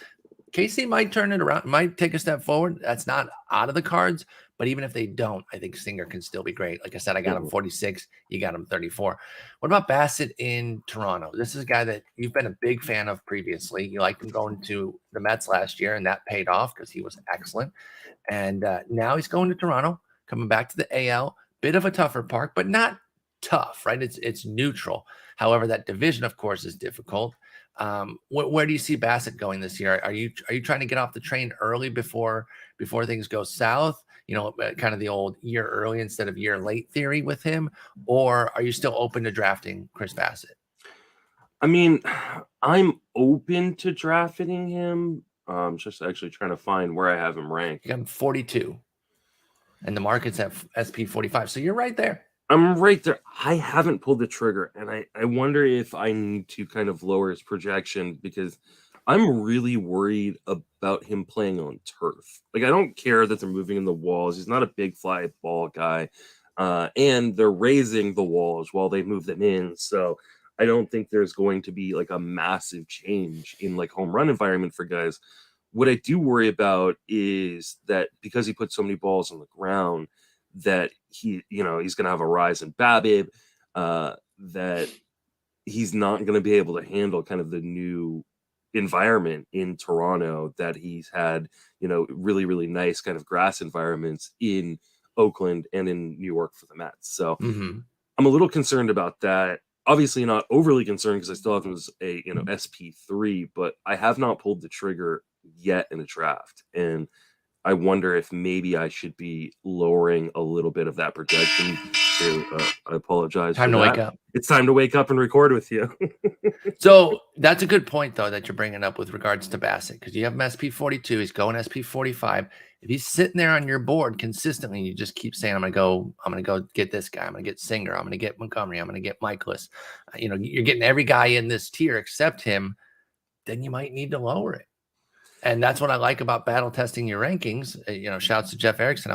KC might turn it around, might take a step forward. That's not out of the cards, but even if they don't, I think Singer can still be great. Like I said, I got him 46. You got him 34. What about Bassitt in Toronto? This is a guy that you've been a big fan of previously. You liked him going to the Mets last year, and that paid off because he was excellent. And now he's going to Toronto, coming back to the AL. Bit of a tougher park, but not tough, right? It's neutral. However, that division, of course, is difficult. Where do you see Bassitt going this year? Are you trying to get off the train early before things go south? Kind of the old year early instead of year late theory with him, or are you still open to drafting Chris Bassitt? I mean, I'm open to drafting him. Just actually trying to find where I have him ranked. You got him 42, and the market's at SP 45, so you're right there. I'm right there. I haven't pulled the trigger, and I wonder if I need to kind of lower his projection because I'm really worried about him playing on turf. Like, I don't care that they're moving in the walls. He's not a big fly ball guy, and they're raising the walls while they move them in. So I don't think there's going to be like a massive change in like home run environment for guys. What I do worry about is that because he put so many balls on the ground, that he's going to have a rise in BABIP, that he's not going to be able to handle kind of the new environment in Toronto that he's had, really, really nice kind of grass environments in Oakland and in New York for the Mets. So I'm a little concerned about that. Obviously not overly concerned because I still have him as a, SP3, but I have not pulled the trigger yet in a draft. And I wonder if maybe I should be lowering a little bit of that projection. I apologize. Time to wake up. It's time to wake up and record with you. So that's a good point, though, that you're bringing up with regards to Bassitt, because you have him SP 42. He's going SP 45. If he's sitting there on your board consistently, you just keep saying, I'm going to go get this guy. I'm going to get Singer. I'm going to get Montgomery. I'm going to get Mikolas. You're getting every guy in this tier except him. Then you might need to lower it. And that's what I like about battle testing your rankings. Shouts to Jeff Erickson. I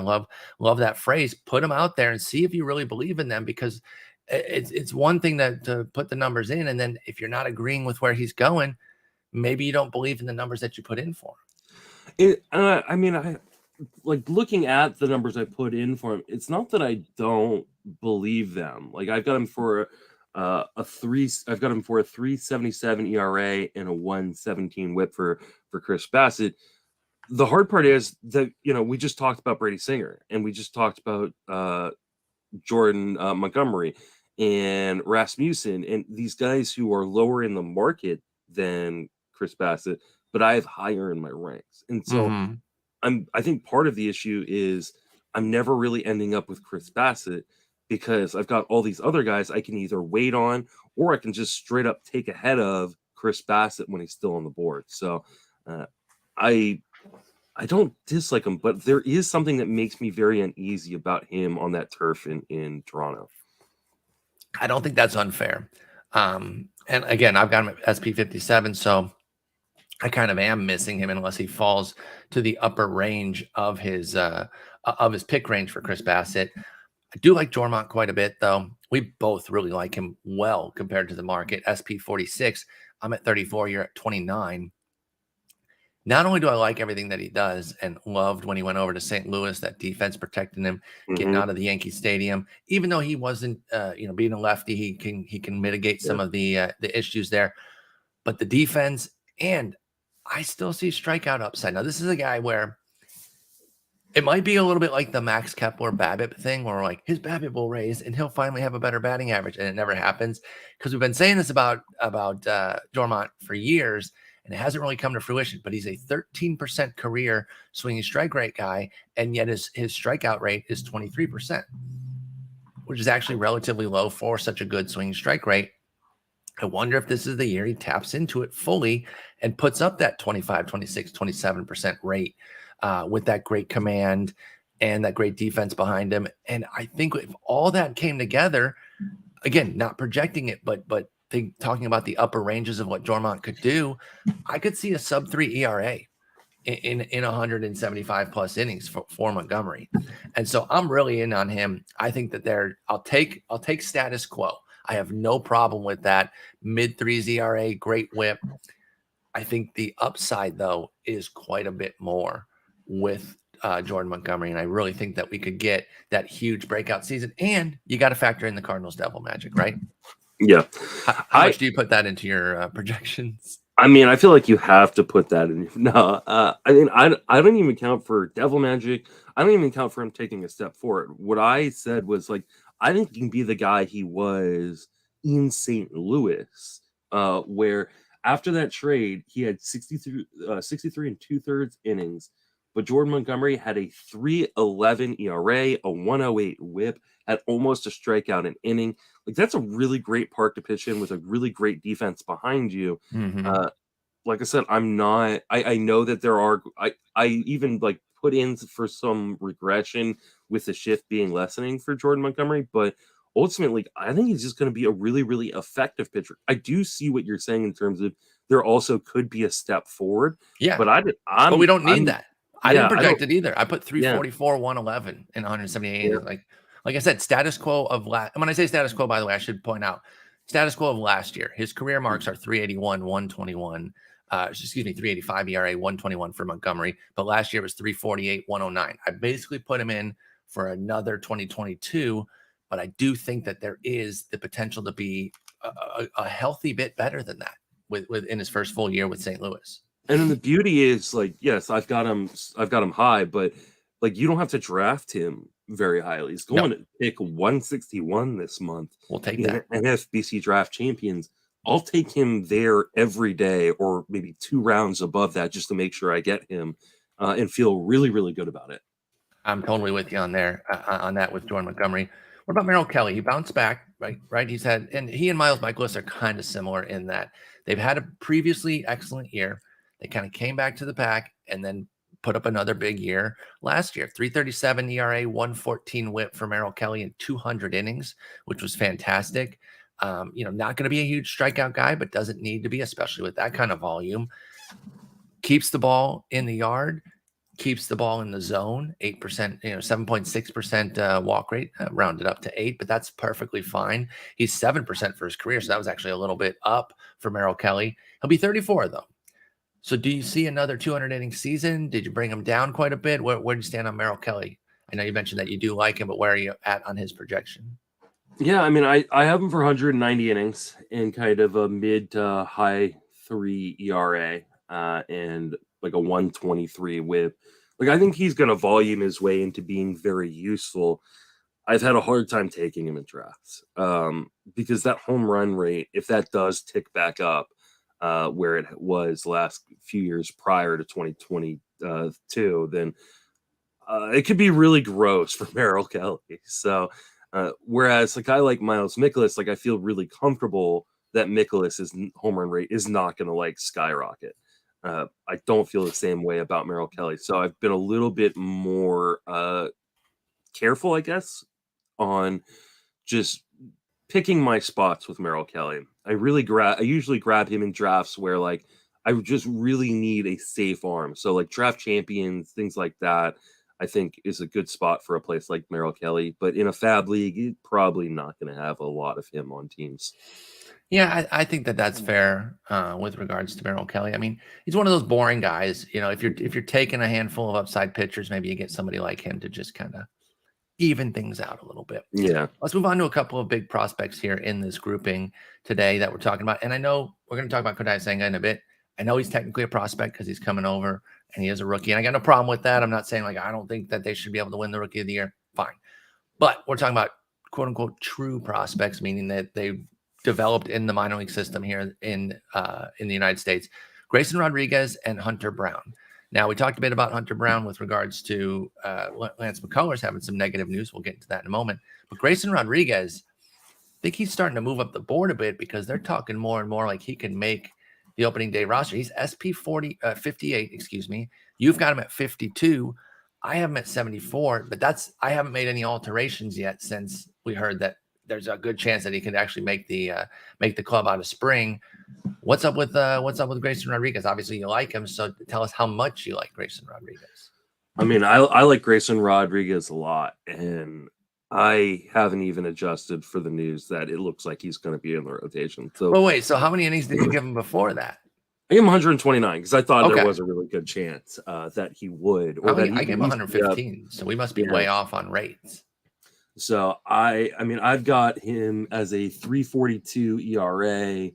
love that phrase. Put them out there and see if you really believe in them, because it's one thing to put the numbers in, and then if you're not agreeing with where he's going, maybe you don't believe in the numbers that you put in for him. I mean, I like looking at the numbers I put in for him. It's not that I don't believe them. Like I've got him for a three. I've got him for a 3.77 ERA and a 1.17 WHIP for Chris Bassitt. The hard part is that we just talked about Brady Singer and we just talked about Jordan Montgomery and Rasmussen and these guys who are lower in the market than Chris Bassitt, but I have higher in my ranks, and so. I think part of the issue is I'm never really ending up with Chris Bassitt because I've got all these other guys I can either wait on or I can just straight up take ahead of Chris Bassitt when he's still on the board. So I don't dislike him, but there is something that makes me very uneasy about him on that turf in Toronto. I don't think that's unfair. And again, I've got him at SP57, so I kind of am missing him unless he falls to the upper range of his pick range for Chris Bassitt. I do like Jormont quite a bit, though. We both really like him well compared to the market. SP46, I'm at 34, you're at 29. Not only do I like everything that he does and loved when he went over to St. Louis, that defense protecting him, getting out of the Yankee Stadium, even though he wasn't, being a lefty, he can mitigate some of the issues there. But the defense, and I still see strikeout upside. Now, this is a guy where it might be a little bit like the Max Kepler BABIP thing, where like his BABIP will raise and he'll finally have a better batting average, and it never happens because we've been saying this about Jormont for years, and it hasn't really come to fruition. But he's a 13% career swinging strike rate guy, and yet his strikeout rate is 23%, which is actually relatively low for such a good swinging strike rate. I wonder if this is the year he taps into it fully and puts up that 25, 26, 27% rate with that great command and that great defense behind him. And I think if all that came together, again, not projecting it, but talking about the upper ranges of what Jormont could do, I could see a sub-3 ERA in 175 plus innings for Montgomery. And so I'm really in on him. I think that I'll take status quo. I have no problem with that. Mid-3s ERA, great whip. I think the upside, though, is quite a bit more with Jordan Montgomery, and I really think that we could get that huge breakout season. And you got to factor in the Cardinals' devil magic, right? Yeah. How much do you put that into your projections? I mean, I feel like you have to put that in. No, I mean, I don't even count for devil magic. I don't even count for him taking a step forward. What I said was like, I think he can be the guy he was in St. Louis, where after that trade, he had 63 and 2/3 innings, but Jordan Montgomery had a 3.11 ERA, a 1.08 WHIP, had almost a strikeout an inning. Like that's a really great park to pitch in with a really great defense behind you. Like I said, I'm not. I know that there are. I even like put in for some regression with the shift being lessening for Jordan Montgomery, but ultimately, I think he's just going to be a really, really effective pitcher. I do see what you're saying in terms of there also could be a step forward. Yeah, but but we don't need that. I didn't project it either. I put 344, 111, and 178. Yeah. Like I said, status quo of last. When I say status quo, by the way, I should point out status quo of last year. His career marks are 381, 121. 385 ERA, 121 for Montgomery. But last year was 348, 109. I basically put him in for another 2022, but I do think that there is the potential to be a healthy bit better than that within his first full year with St. Louis. And then the beauty is like, yes, I've got him high, but like you don't have to draft him very highly. He's going to pick 161 this month. We'll take that. NFBC draft champions. I'll take him there every day or maybe 2 rounds above that just to make sure I get him and feel really, really good about it. I'm totally with you on that with Jordan Montgomery. What about Merrill Kelly? He bounced back, right? He and Miles Mikolas are kind of similar in that they've had a previously excellent year. They kind of came back to the pack and then put up another big year last year. 3.37 ERA, 1.14 WHIP for Merrill Kelly in 200 innings, which was fantastic. Not going to be a huge strikeout guy, but doesn't need to be, especially with that kind of volume. Keeps the ball in the yard, keeps the ball in the zone, 8%, 7.6% walk rate, rounded up to 8, but that's perfectly fine. He's 7% for his career, so that was actually a little bit up for Merrill Kelly. He'll be 34, though. So do you see another 200 inning season? Did you bring him down quite a bit? Where do you stand on Merrill Kelly? I know you mentioned that you do like him, but where are you at on his projection? Yeah, I mean, I have him for 190 innings and kind of a mid to high 3 ERA and like a 123 whip. Like, I think he's going to volume his way into being very useful. I've had a hard time taking him in drafts because that home run rate, if that does tick back up where it was last few years prior to 2022, then it could be really gross for Merrill Kelly. So, whereas like I like Miles Mikolas, like I feel really comfortable that Mikolas's home run rate is not going to like skyrocket. I don't feel the same way about Merrill Kelly. So I've been a little bit more careful, I guess, on just picking my spots with Merrill Kelly. I usually grab him in drafts where like I just really need a safe arm. So like draft champions, things like that, I think is a good spot for a place like Merrill Kelly. But in a fab league, you're probably not going to have a lot of him on teams. Yeah, I think that's fair with regards to Merrill Kelly. I mean, he's one of those boring guys. You know, if you're taking a handful of upside pitchers, maybe you get somebody like him to just kind of even things out a little bit. Yeah. Let's move on to a couple of big prospects here in this grouping today that we're talking about. And I know we're going to talk about Kodai Senga in a bit. I know he's technically a prospect because he's coming over and he is a rookie. And I got no problem with that. I'm not saying like I don't think that they should be able to win the Rookie of the Year. Fine. But we're talking about quote unquote true prospects, meaning that they've developed in the minor league system here in the United States. Grayson Rodriguez and Hunter Brown. Now, we talked a bit about Hunter Brown with regards to Lance McCullers having some negative news. We'll get into that in a moment. But Grayson Rodriguez, I think he's starting to move up the board a bit because they're talking more and more like he can make the opening day roster. He's SP 58, excuse me. You've got him at 52. I have him at 74, but I haven't made any alterations yet since we heard that there's a good chance that he could actually make the club out of spring. What's up with Grayson Rodriguez? Obviously, you like him, so tell us how much you like Grayson Rodriguez. I mean, I like Grayson Rodriguez a lot, and I haven't even adjusted for the news that it looks like he's going to be in the rotation. So, well, wait. So, how many innings did you give him before that? I gave him 129 because I thought there was a really good chance that he would. Or I gave him 115, so we must be way off on rates. So I mean, I've got him as a 3.42 ERA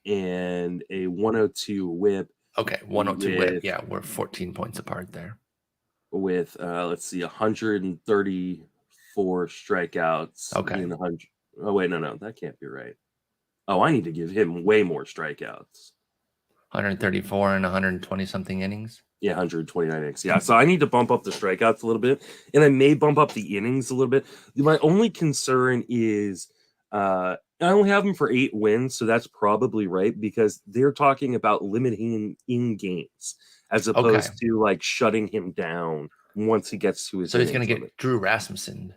and a 102 WHIP. Okay, 102 WHIP. Yeah, we're 14 points apart there. With let's see, 134 strikeouts. Okay. Oh wait, no, that can't be right. Oh, I need to give him way more strikeouts. 134 and 120 something innings. Yeah, 129 innings. Yeah, so I need to bump up the strikeouts a little bit, and I may bump up the innings a little bit. My only concern is I only have him for 8 wins, so that's probably right because they're talking about limiting him in games as opposed to like shutting him down once he gets to his. So he's going to get Drew Rasmussen.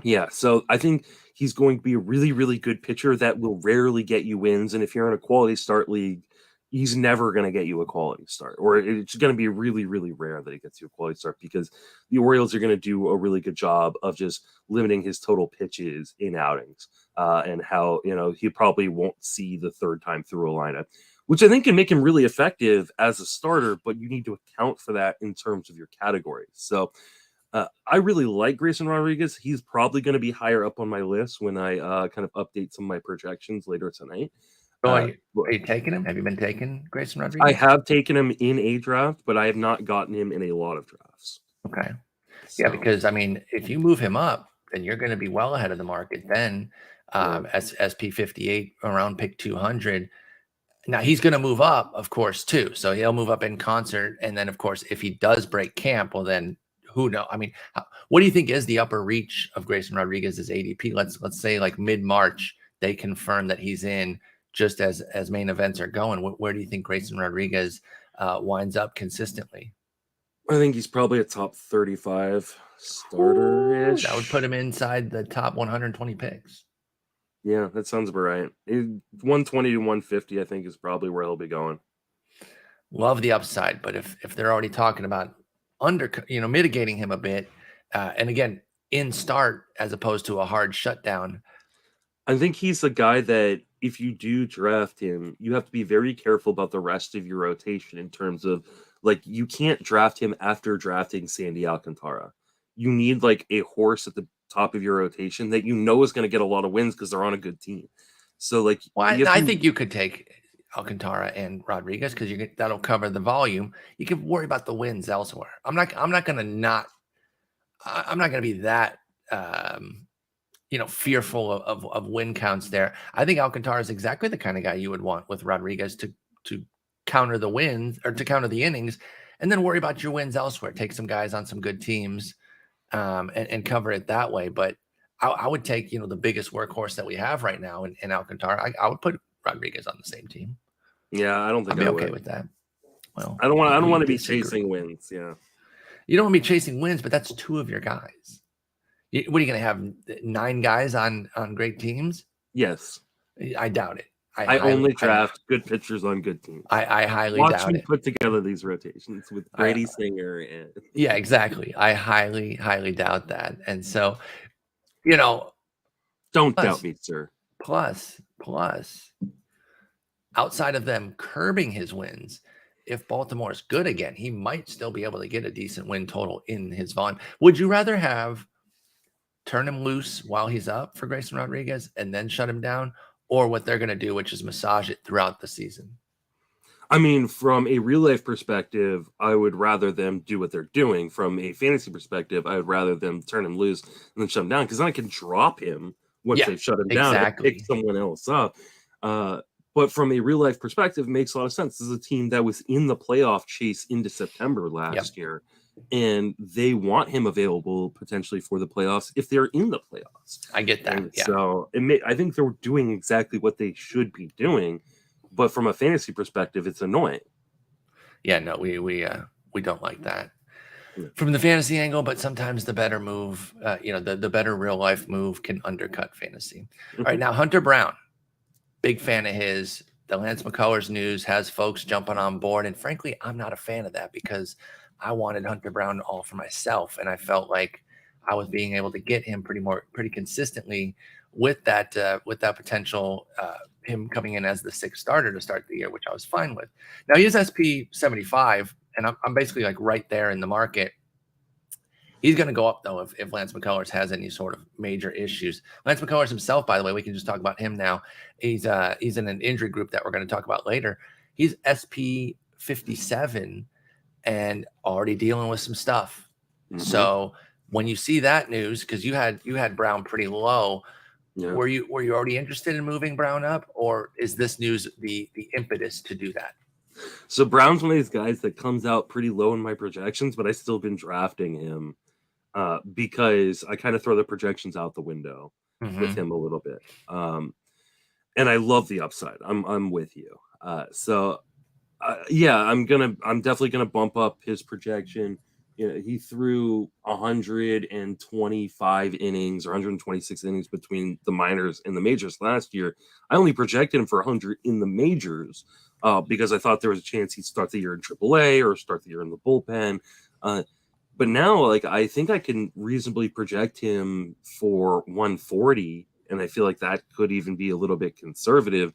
Yeah, so I think he's going to be a really, really good pitcher that will rarely get you wins, and if you're in a quality start league, he's never going to get you a quality start, or it's going to be really, really rare that he gets you a quality start because the Orioles are going to do a really good job of just limiting his total pitches in outings and how, he probably won't see the third time through a lineup, which I think can make him really effective as a starter, but you need to account for that in terms of your categories. So I really like Grayson Rodriguez. He's probably going to be higher up on my list when I kind of update some of my projections later tonight. Are you taking him? Have you been taking Grayson Rodriguez? I have taken him in a draft, but I have not gotten him in a lot of drafts. Okay. So. Yeah, because, I mean, if you move him up, then you're going to be well ahead of the market then as SP58 around pick 200. Now, he's going to move up, of course, too. So he'll move up in concert. And then, of course, if he does break camp, well, then who knows? I mean, what do you think is the upper reach of Grayson Rodriguez's ADP? Let's say like mid-March, they confirm that he's in. Just as main events are going, where do you think Grayson Rodriguez winds up consistently? I think he's probably a top 35 starter-ish. That would put him inside the top 120 picks. Yeah, that sounds about right. 120 to 150, I think, is probably where he'll be going. Love the upside, but if they're already talking about mitigating him a bit, and again, in start as opposed to a hard shutdown, I think he's a guy that if you do draft him, you have to be very careful about the rest of your rotation in terms of like you can't draft him after drafting Sandy Alcantara. You need like a horse at the top of your rotation that you know is going to get a lot of wins because they're on a good team. So like Well, if I you think you could take Alcantara and Rodriguez because that'll cover the volume. You can worry about the wins elsewhere. I'm not going to not. I'm not going to be that fearful of win counts there. I think Alcantara is exactly the kind of guy you would want with Rodriguez to counter the wins or to counter the innings, and then worry about your wins elsewhere. Take some guys on some good teams, and cover it that way. But I would take the biggest workhorse that we have right now in Alcantara. I would put Rodriguez on the same team. Yeah, I don't think I'd be I okay would. with that. Well, I don't want we to be disagree. chasing wins. Yeah. You don't want to be chasing wins, but that's two of your guys. What are you going to have 9 guys on great teams? Yes. I doubt it. I only draft good pitchers on good teams. I highly Watch doubt me it. put together these rotations with Brady, Singer, and yeah, exactly. I highly doubt that. And so, don't doubt me, sir. Plus, outside of them curbing his wins, if Baltimore's good again, he might still be able to get a decent win total in his volume. Would you rather have turn him loose while he's up for Grayson Rodriguez and then shut him down, or what they're going to do, which is massage it throughout the season? I mean, from a real life perspective, I would rather them do what they're doing. From a fantasy perspective, I would rather them turn him loose and then shut him down because then I can drop him once they've shut him down and pick someone else up. But from a real life perspective, it makes a lot of sense. This is a team that was in the playoff chase into September last year, and they want him available potentially for the playoffs if they're in the playoffs. I get that. And so I think they're doing exactly what they should be doing. But from a fantasy perspective, it's annoying. Yeah, no, we don't like that from the fantasy angle, but sometimes the better move, the better real life move can undercut fantasy. All right, now Hunter Brown, big fan of his. The Lance McCullers news has folks jumping on board, and frankly, I'm not a fan of that because I wanted Hunter Brown all for myself, and I felt like I was being able to get him pretty consistently with that potential. Him coming in as the 6th starter to start the year, which I was fine with. Now he is SP 75, and I'm basically like right there in the market. He's going to go up though if Lance McCullers has any sort of major issues. Lance McCullers himself, by the way, we can just talk about him now. He's in an injury group that we're going to talk about later. He's SP 57 and already dealing with some stuff. So when you see that news, because you had Brown pretty low. Yeah. Were you already interested in moving Brown up, or is this news the impetus to do that? So Brown's one of these guys that comes out pretty low in my projections, but I still been drafting him because I kind of throw the projections out the window with him a little bit. And I love the upside. I'm with you. I'm definitely gonna bump up his projection. He threw 125 innings or 126 innings between the minors and the majors last year. I only projected him for 100 in the majors because I thought there was a chance he'd start the year in AAA or start the year in the bullpen. But now, I think I can reasonably project him for 140, and I feel like that could even be a little bit conservative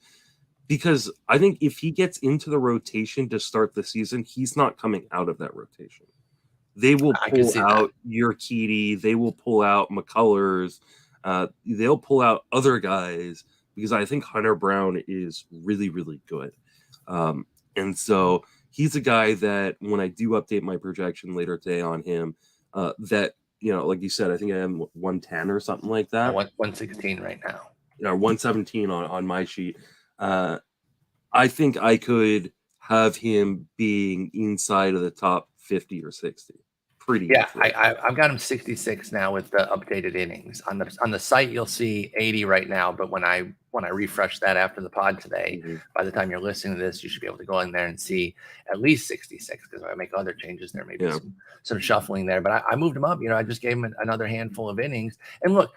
because I think if he gets into the rotation to start the season, he's not coming out of that rotation. They will pull out Urquidy. They will pull out McCullers. They'll pull out other guys because I think Hunter Brown is really, really good. And so he's a guy that when I do update my projection later today on him, like you said, I think I am 110 or something like that. 116 right now. 117 on my sheet. I think I could have him being inside of the top 50 or 60. I've got him 66 now with the updated innings on the site. You'll see 80 right now, but when I refresh that after the pod today, by the time you're listening to this, you should be able to go in there and see at least 66 because I make other changes there, maybe some shuffling there. But I moved him up. I just gave him another handful of innings. And look,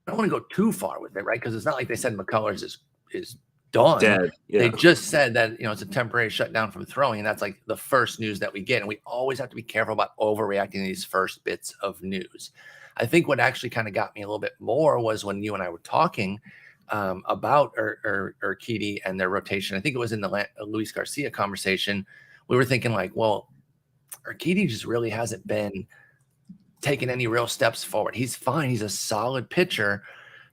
I don't want to go too far with it, right? Because it's not like they said McCullers is done. Dead. Yeah. They just said that, it's a temporary shutdown from throwing, and that's like the first news that we get. And we always have to be careful about overreacting to these first bits of news. I think what actually kind of got me a little bit more was when you and I were talking about Urquidy and their rotation. I think it was in the Luis Garcia conversation. We were thinking like, well, Urquidy just really hasn't been taking any real steps forward. He's fine. He's a solid pitcher.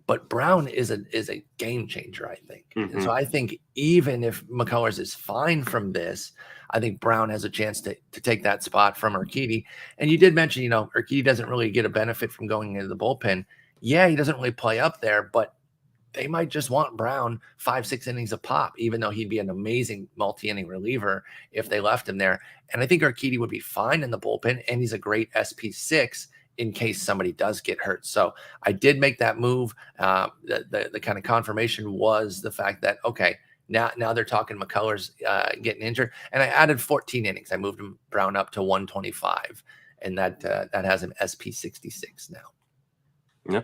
But Brown is a game changer, I think. And so I think even if McCullers is fine from this, I think Brown has a chance to take that spot from Urquidy. And you did mention, Urquidy doesn't really get a benefit from going into the bullpen. Yeah, he doesn't really play up there, but they might just want Brown 5-6 innings a pop, even though he'd be an amazing multi-inning reliever if they left him there. And I think Urquidy would be fine in the bullpen, and he's a great SP6 in case somebody does get hurt. So I did make that move. The kind of confirmation was the fact that, okay, now they're talking McCullers getting injured. And I added 14 innings. I moved him Brown up to 125, and that has him SP66 now. Yeah.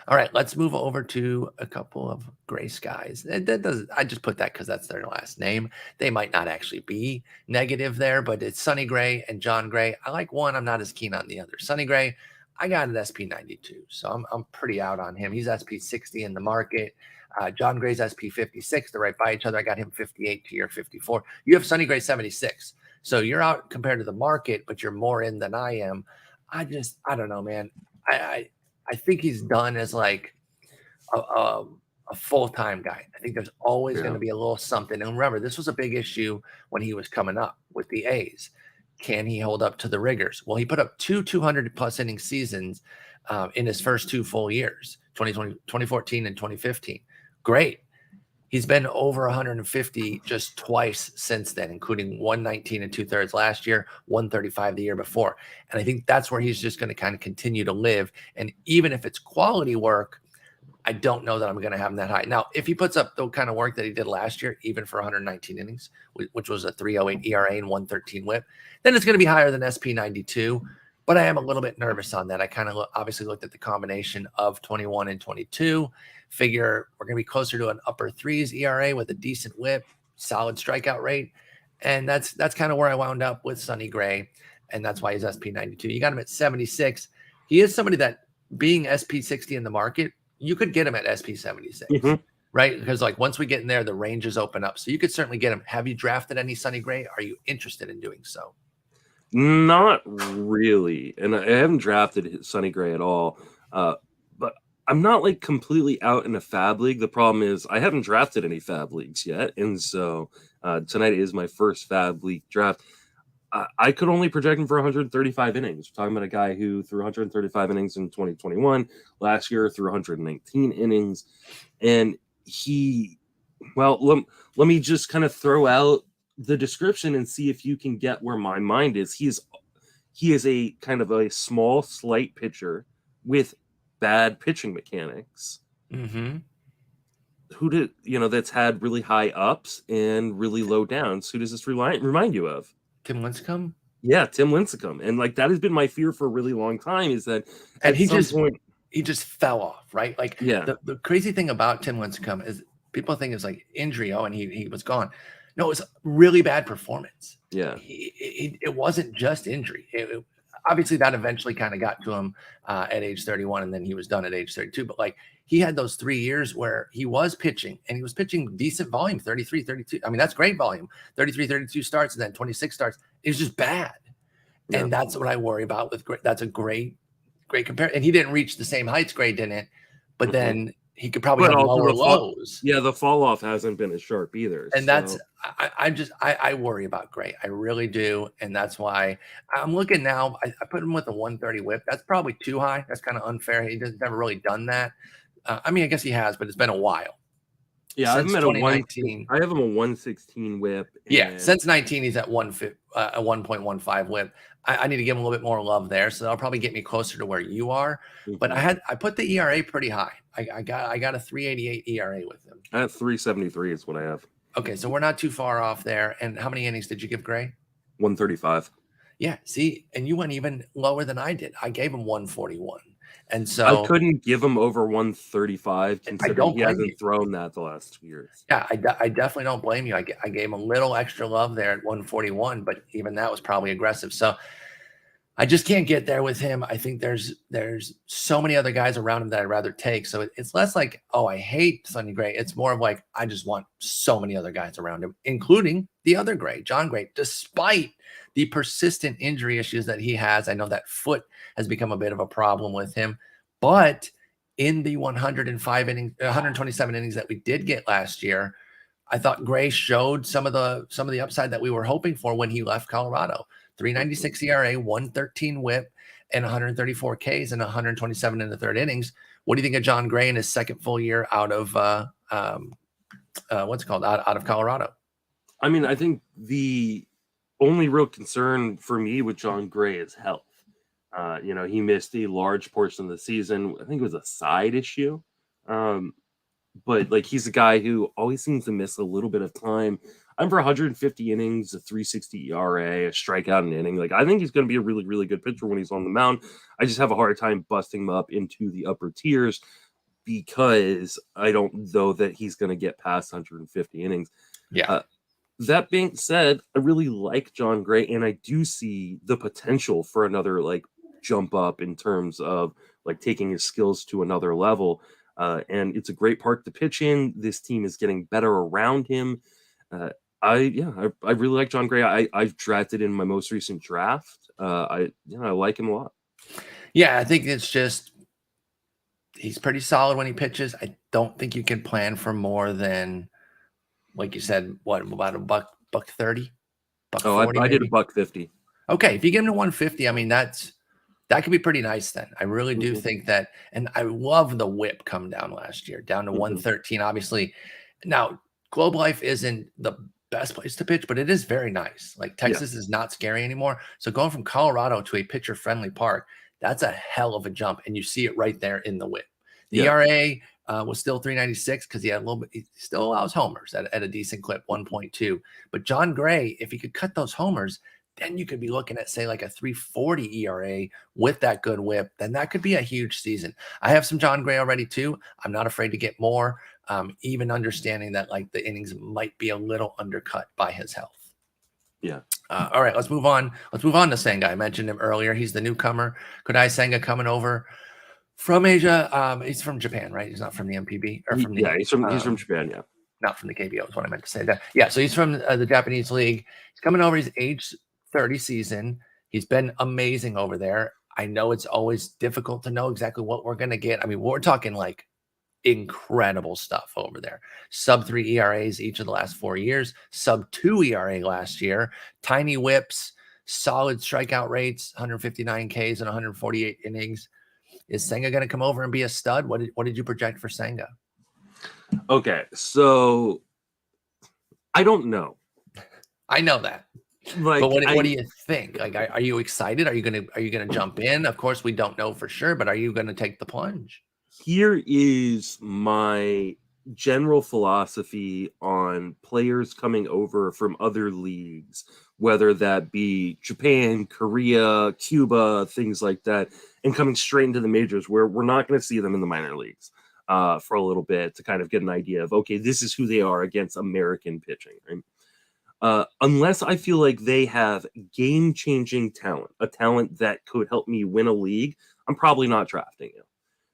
All right, let's move over to a couple of gray skies. I just put that because that's their last name. They might not actually be negative there, but it's Sonny Gray and John Gray. I like one. I'm not as keen on the other. Sonny Gray, I got an SP92, so I'm pretty out on him. He's SP60 in the market. John Gray's SP56. They're right by each other. I got him 58 to your 54. You have Sonny Gray 76. So you're out compared to the market, but you're more in than I am. I don't know, man. I think he's done as like a full-time guy. I think there's always going to be a little something. And remember, this was a big issue when he was coming up with the A's. Can he hold up to the rigors? Well, he put up 200-plus inning seasons in his first 2 full years, 2014 and 2015. Great. He's been over 150 just twice since then, including 119 and 2/3 last year, 135 the year before. And I think that's where he's just going to kind of continue to live. And even if it's quality work, I don't know that I'm going to have him that high. Now, if he puts up the kind of work that he did last year, even for 119 innings, which was a 3.08 ERA and 113 WHIP, then it's going to be higher than SP92. But I am a little bit nervous on that. I kind of obviously looked at the combination of 21 and 22. Figure we're going to be closer to an upper 3s ERA with a decent WHIP, solid strikeout rate. And that's kind of where I wound up with Sonny Gray. And that's why he's SP92. You got him at 76. He is somebody that, being SP60 in the market, you could get him at SP76, right? Because like once we get in there, the ranges open up. So you could certainly get him. Have you drafted any Sonny Gray? Are you interested in doing so? Not really. And I haven't drafted Sonny Gray at all. But I'm not like completely out in a fab league. The problem is I haven't drafted any fab leagues yet. And so tonight is my first fab league draft. I could only project him for 135 innings. We're talking about a guy who threw 135 innings in 2021. Last year threw 119 innings. And let me just kind of throw out the description and see if you can get where my mind is. He is a kind of a small, slight pitcher with bad pitching mechanics. That's had really high ups and really low downs. Who does this remind you of? Tim Lincecum? Yeah, Tim Lincecum. And like that has been my fear for a really long time, is that he just fell off, right? Like the crazy thing about Tim Lincecum is people think it's like injury, and he was gone. No, it was really bad performance. Yeah. It wasn't just injury. Obviously, that eventually kind of got to him at age 31, and then he was done at age 32. But like he had those 3 years where he was pitching, and he was pitching decent volume, 33, 32. I mean, that's great volume, 33, 32 starts, and then 26 starts. It was just bad. Yeah. And that's what I worry about with Gray. That's a great comparison. And he didn't reach the same heights Gray didn't, but then he could probably have lower lows. Yeah, the fall off hasn't been as sharp either. And that's I worry about Gray. I really do. And that's why I'm looking now. I put him with a 130 WHIP. That's probably too high. That's kind of unfair. He just never really done that. I mean, I guess he has, but it's been a while. Yeah, I have him at 2019. I have him a 116 WHIP. Yeah, since 19, he's at 1.15 WHIP. I need to give him a little bit more love there, so that'll probably get me closer to where you are. But I put the ERA pretty high. I got a 3.88 ERA with him. I have 3.73 is what I have. Okay, so we're not too far off there. And how many innings did you give Gray? 135. Yeah, see, and you went even lower than I did. I gave him 141. And I so couldn't give him over 135 I considering don't he blame hasn't you. thrown that the last 2 years. Yeah, I definitely don't blame you. I gave him a little extra love there at 141, but even that was probably aggressive. So I just can't get there with him. I think there's so many other guys around him that I'd rather take. So it's less like, oh, I hate Sonny Gray. It's more of like, I just want so many other guys around him, including the other Gray, John Gray, despite the persistent injury issues that he has. I know that foot has become a bit of a problem with him, but in the 127 innings that we did get last year, I thought Gray showed some of the upside that we were hoping for when he left Colorado. 396 ERA, 113 WHIP, and 134 Ks and 127 in the third innings. What do you think of John Gray in his second full year out of what's it called out of Colorado? I mean, I think the only real concern for me with John Gray is health. He missed a large portion of the season. I think it was a side issue. But like he's a guy who always seems to miss a little bit of time. I'm for 150 innings, a 360 ERA, a strikeout an inning. Like I think he's going to be a really, really good pitcher when he's on the mound. I just have a hard time busting him up into the upper tiers because I don't know that he's going to get past 150 innings. Yeah. That being said, I really like John Gray, and I do see the potential for another like jump up in terms of like taking his skills to another level. And it's a great park to pitch in. This team is getting better around him. I really like John Gray. I've drafted in my most recent draft. I like him a lot. Yeah, I think it's just he's pretty solid when he pitches. I don't think you can plan for more than, like you said, what about a buck 30, buck 40 I did a maybe? $150. Okay, if you get him to 150, I mean that could be pretty nice then. I really do think that, and I love the whip come down last year, down to 113. Obviously, now Globe Life isn't the best place to pitch, but it is very nice. Like Texas is not scary anymore. So going from Colorado to a pitcher-friendly park, that's a hell of a jump, and you see it right there in the whip. The ERA was still 396 because he had a little bit. He still allows homers at a decent clip, 1.2. But John Gray, if he could cut those homers, then you could be looking at, say, like a 340 ERA with that good whip. Then that could be a huge season. I have some John Gray already too. I'm not afraid to get more, even understanding that like the innings might be a little undercut by his health. Yeah. All right, let's move on. Let's move on to Senga. I mentioned him earlier. He's the newcomer. Kodai Senga coming over from Asia. He's from Japan, right? He's not from the MPB or from the. He's from Japan. Yeah. Not from the KBO is what I meant to say. That so he's from the Japanese league. He's coming over. He's age 30 season. He's been amazing over there. I know it's always difficult to know exactly what we're going to get. I mean, we're talking like incredible stuff over there. Sub 3 ERAs each of the last 4 years, sub 2 ERA last year, tiny whips, solid strikeout rates, 159 Ks and 148 innings. Is Senga going to come over and be a stud? What did you project for Senga? Okay, so I don't know. I know that. Like, but what do you think? Like, are you excited? Are you gonna jump in? Of course, we don't know for sure, but are you gonna take the plunge? Here is my general philosophy on players coming over from other leagues, whether that be Japan, Korea, Cuba, things like that, and coming straight into the majors where we're not going to see them in the minor leagues for a little bit to kind of get an idea of, okay, this is who they are against American pitching, right? Unless I feel like they have game-changing talent, a talent that could help me win a league, I'm probably not drafting him.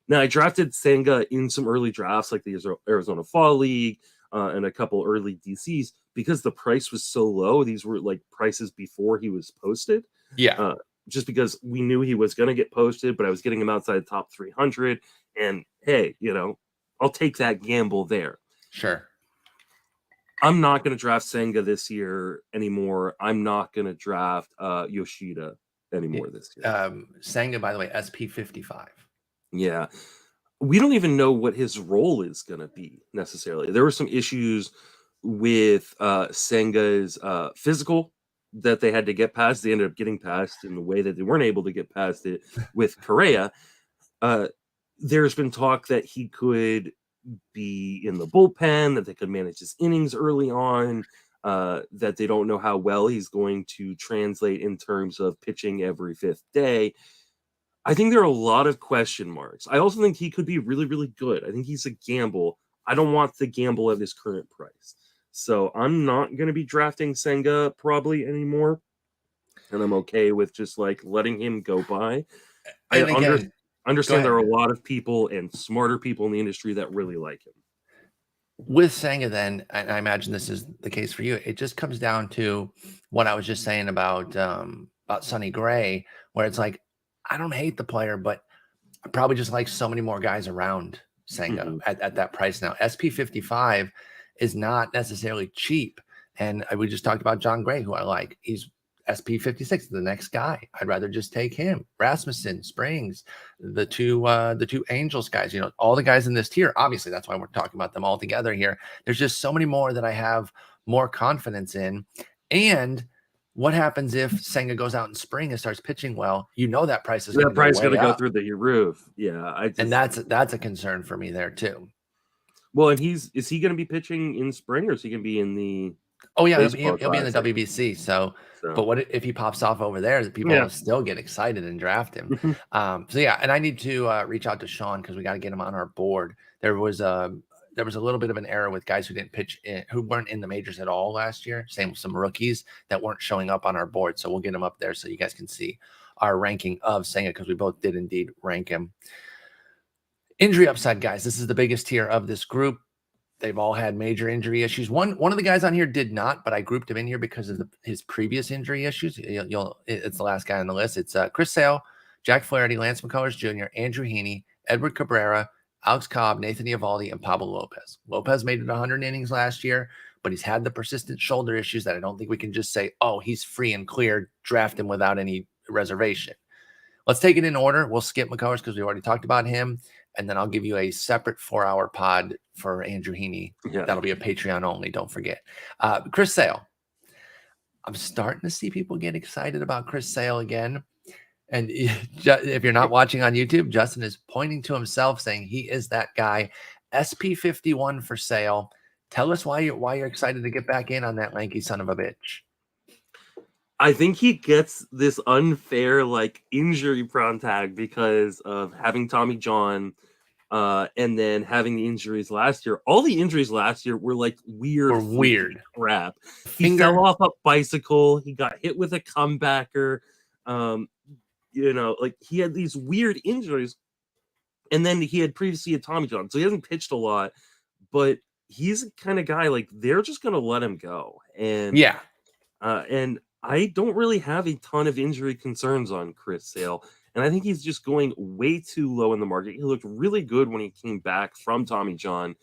Now, I drafted Senga in some early drafts, like the Arizona Fall League and a couple early DCs, because the price was so low. These were like prices before he was posted. Yeah. Just because we knew he was going to get posted, but I was getting him outside the top 300. And hey, I'll take that gamble there. Sure. I'm not going to draft Senga this year anymore. I'm not going to draft Yoshida anymore this year. Senga, by the way, SP 55. Yeah. We don't even know what his role is going to be necessarily. There were some issues with Senga's physical that they had to get past. They ended up getting past in the way that they weren't able to get past it with Correa. There's been talk that he could be in the bullpen, that they could manage his innings early on, that they don't know how well he's going to translate in terms of pitching every fifth day. I think there are a lot of question marks. I also think he could be really, really good. I think he's a gamble. I don't want the gamble at his current price. So I'm not going to be drafting Senga probably anymore. And I'm okay with just like letting him go by. And again, understand there are a lot of people and smarter people in the industry that really like him. With Senga, then, and I imagine this is the case for you, it just comes down to what I was just saying about Sonny Gray, where it's like, I don't hate the player, but I probably just like so many more guys around Senga at that price now. SP55 is not necessarily cheap. And we just talked about John Gray, who I like. He's SP56, the next guy. I'd rather just take him. Rasmussen, Springs, the two Angels guys, all the guys in this tier. Obviously, that's why we're talking about them all together here. There's just so many more that I have more confidence in. And what happens if Senga goes out in spring and starts pitching well? That price is going to go through the roof. Yeah, and that's a concern for me there too. Well, and is he going to be pitching in spring, or is he going to be in the? Oh yeah, he'll be in the WBC. So, but what if he pops off over there? People will still get excited and draft him. So yeah, and I need to reach out to Sean because we got to get him on our board. There was a little bit of an error with guys who didn't pitch who weren't in the majors at all last year. Same with some rookies that weren't showing up on our board. So we'll get them up there so you guys can see our ranking of Senga because we both did indeed rank him. Injury upside, guys. This is the biggest tier of this group. They've all had major injury issues. One of the guys on here did not, but I grouped him in here because of his previous injury issues. It's the last guy on the list. It's Chris Sale, Jack Flaherty, Lance McCullers Jr., Andrew Heaney, Edward Cabrera, Alex Cobb, Nathan Eovaldi, and Pablo López. López made it 100 innings last year, but he's had the persistent shoulder issues that I don't think we can just say, oh, he's free and clear, draft him without any reservation. Let's take it in order. We'll skip McCullers because we already talked about him. And then I'll give you a separate 4-hour pod for Andrew Heaney. Yeah. That'll be a Patreon only. Don't forget. Chris Sale. I'm starting to see people get excited about Chris Sale again. And if you're not watching on YouTube, Justin is pointing to himself saying he is that guy. SP51 for Sale. Tell us why you're excited to get back in on that lanky son of a bitch. I think he gets this unfair injury prone tag because of having Tommy John and then having the injuries last year. All the injuries last year were weird crap. He fell off a bicycle. He got hit with a comebacker. He had these weird injuries. And then he had previously had Tommy John. So he hasn't pitched a lot, but he's the kind of guy they're just going to let him go. And yeah. And I don't really have a ton of injury concerns on Chris Sale, and I think he's just going way too low in the market. He looked really good when he came back from Tommy John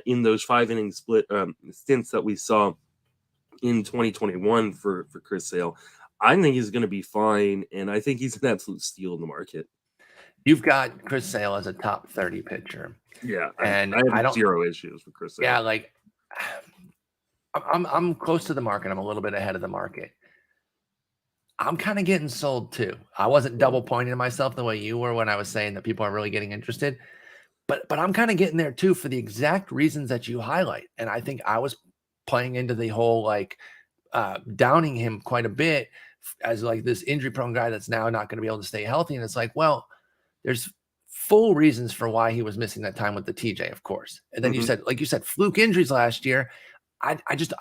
in those 5-inning split stints that we saw in 2021 for Chris Sale. I think he's going to be fine, and I think he's an absolute steal in the market. You've got Chris Sale as a top 30 pitcher. Yeah, and I have zero issues with Chris Sale. Yeah, I'm close to the market. I'm a little bit ahead of the market. I'm kind of getting sold too. I wasn't double pointing to myself the way you were when I was saying that people are really getting interested, but I'm kind of getting there too for the exact reasons that you highlight. And I think I was playing into the whole downing him quite a bit as this injury prone guy that's now not going to be able to stay healthy. And it's there's full reasons for why he was missing that time with the TJ, of course. And then you said, fluke injuries last year. I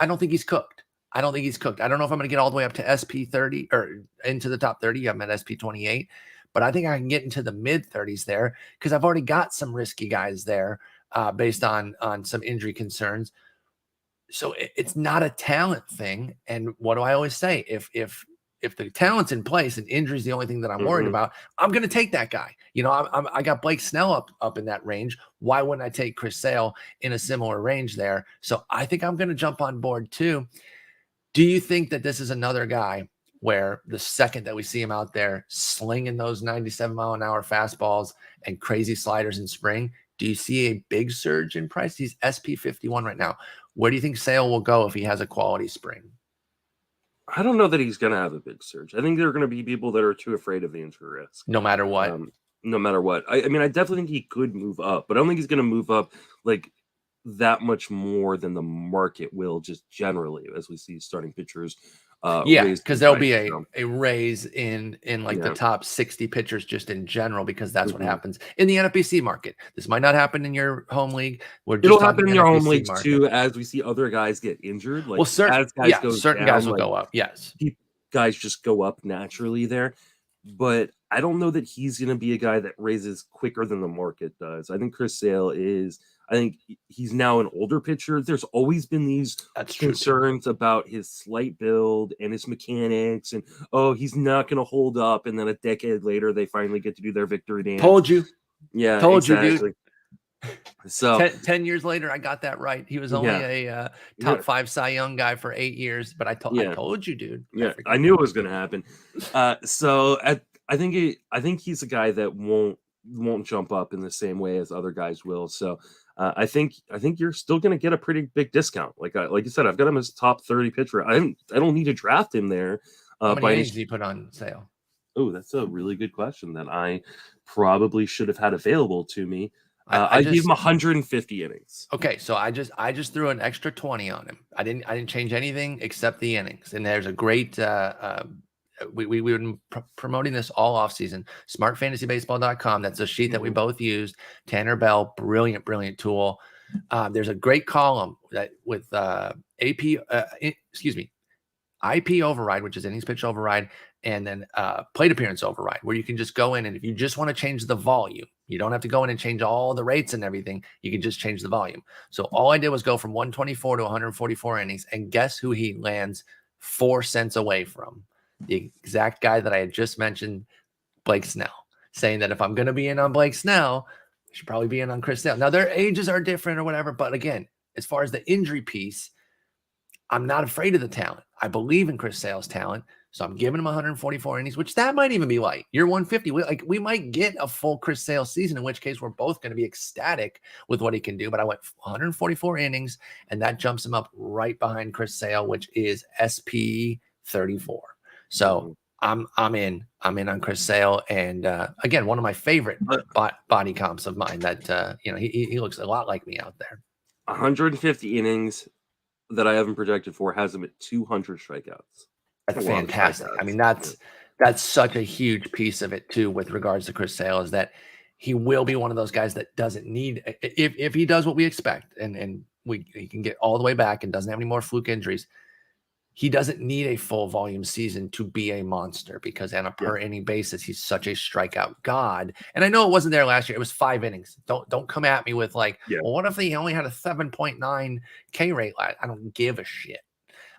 don't think he's cooked. I don't think he's cooked. I don't know if I'm going to get all the way up to SP30 or into the top 30. I'm at SP28, but I think I can get into the mid 30s there because I've already got some risky guys there based on some injury concerns. So it's not a talent thing. And what do I always say? If the talent's in place and injury is the only thing that I'm worried about, I'm going to take that guy. I got Blake Snell up in that range. Why wouldn't I take Chris Sale in a similar range there? So I think I'm going to jump on board too. Do you think that this is another guy where the second that we see him out there slinging those 97-mile-an-hour fastballs and crazy sliders in spring, do you see a big surge in price? He's SP51 right now. Where do you think Sale will go if he has a quality spring? I don't know that he's going to have a big surge. I think there are going to be people that are too afraid of the injury risk. No matter what. I definitely think he could move up, but I don't think he's going to move up that much more than the market will just generally as we see starting pitchers raise because there'll be a raise in like the top 60 pitchers just in general, because that's what happens in the NFBC market. This might not happen in your home league. It'll happen in your home leagues too, as we see other guys get injured. Like certain guys will go up. Yes, guys just go up naturally there. But I don't know that he's going to be a guy that raises quicker than the market does. I think Chris Sale is. I think he's now an older pitcher. There's always been these concerns about his slight build and his mechanics, and he's not going to hold up. And then a decade later, they finally get to do their victory dance. Told you, exactly. you, dude. So 10 years later, I got that right. He was only a top 5 Cy Young guy for 8 years, but I told you, dude. I knew it was going to happen. So I think he's a guy that won't jump up in the same way as other guys will. So I think you're still going to get a pretty big discount. Like you said, I've got him as top 30 pitcher. I don't need to draft him there. How many innings do you put on Sale? Oh, that's a really good question that I probably should have had available to me. I gave him 150 innings. Okay, so I just threw an extra 20 on him. I didn't change anything except the innings. And there's a great we've been promoting this all off season. SmartFantasyBaseball.com. That's a sheet that we both used. Tanner Bell, brilliant tool. There's a great column that with IP override, which is innings pitch override, and then plate appearance override, where you can just go in, and if you just want to change the volume, you don't have to go in and change all the rates and everything. You can just change the volume. So all I did was go from 124 to 144 innings, and guess who he lands 4 cents away from? The exact guy that I had just mentioned, Blake Snell, saying that if I'm going to be in on Blake Snell, I should probably be in on Chris Sale. Now, their ages are different or whatever, but again, as far as the injury piece, I'm not afraid of the talent. I believe in Chris Sale's talent, so I'm giving him 144 innings, which that might even be light. You're 150. We might get a full Chris Sale season, in which case we're both going to be ecstatic with what he can do. But I went 144 innings, and that jumps him up right behind Chris Sale, which is SP 34. So I'm in on Chris Sale, and again, one of my favorite body comps of mine. That he looks a lot like me out there. 150 innings that I haven't projected for has him at 200 strikeouts. That's fantastic. I mean, that's such a huge piece of it too, with regards to Chris Sale, is that he will be one of those guys that doesn't need, if he does what we expect, and he can get all the way back and doesn't have any more fluke injuries. He doesn't need a full volume season to be a monster, because on a per inning basis, he's such a strikeout god. And I know it wasn't there last year. It was 5 innings. Don't come at me with like, well, what if he only had a 7.9 K rate? I don't give a shit.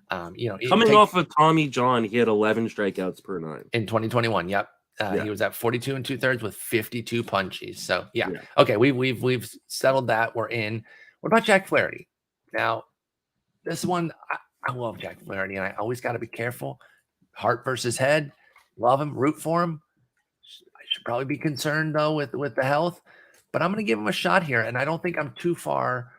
Coming off of Tommy John, he had 11 strikeouts per 9 in 2021. Yep. He was at 42 2/3 with 52 punchies. So okay, we've settled that. We're in. What about Jack Flaherty? Now, this one, I love Jack Flaherty, and I always got to be careful. Heart versus head. Love him, root for him. I should probably be concerned though with the health, but I'm going to give him a shot here, and I don't think I'm too far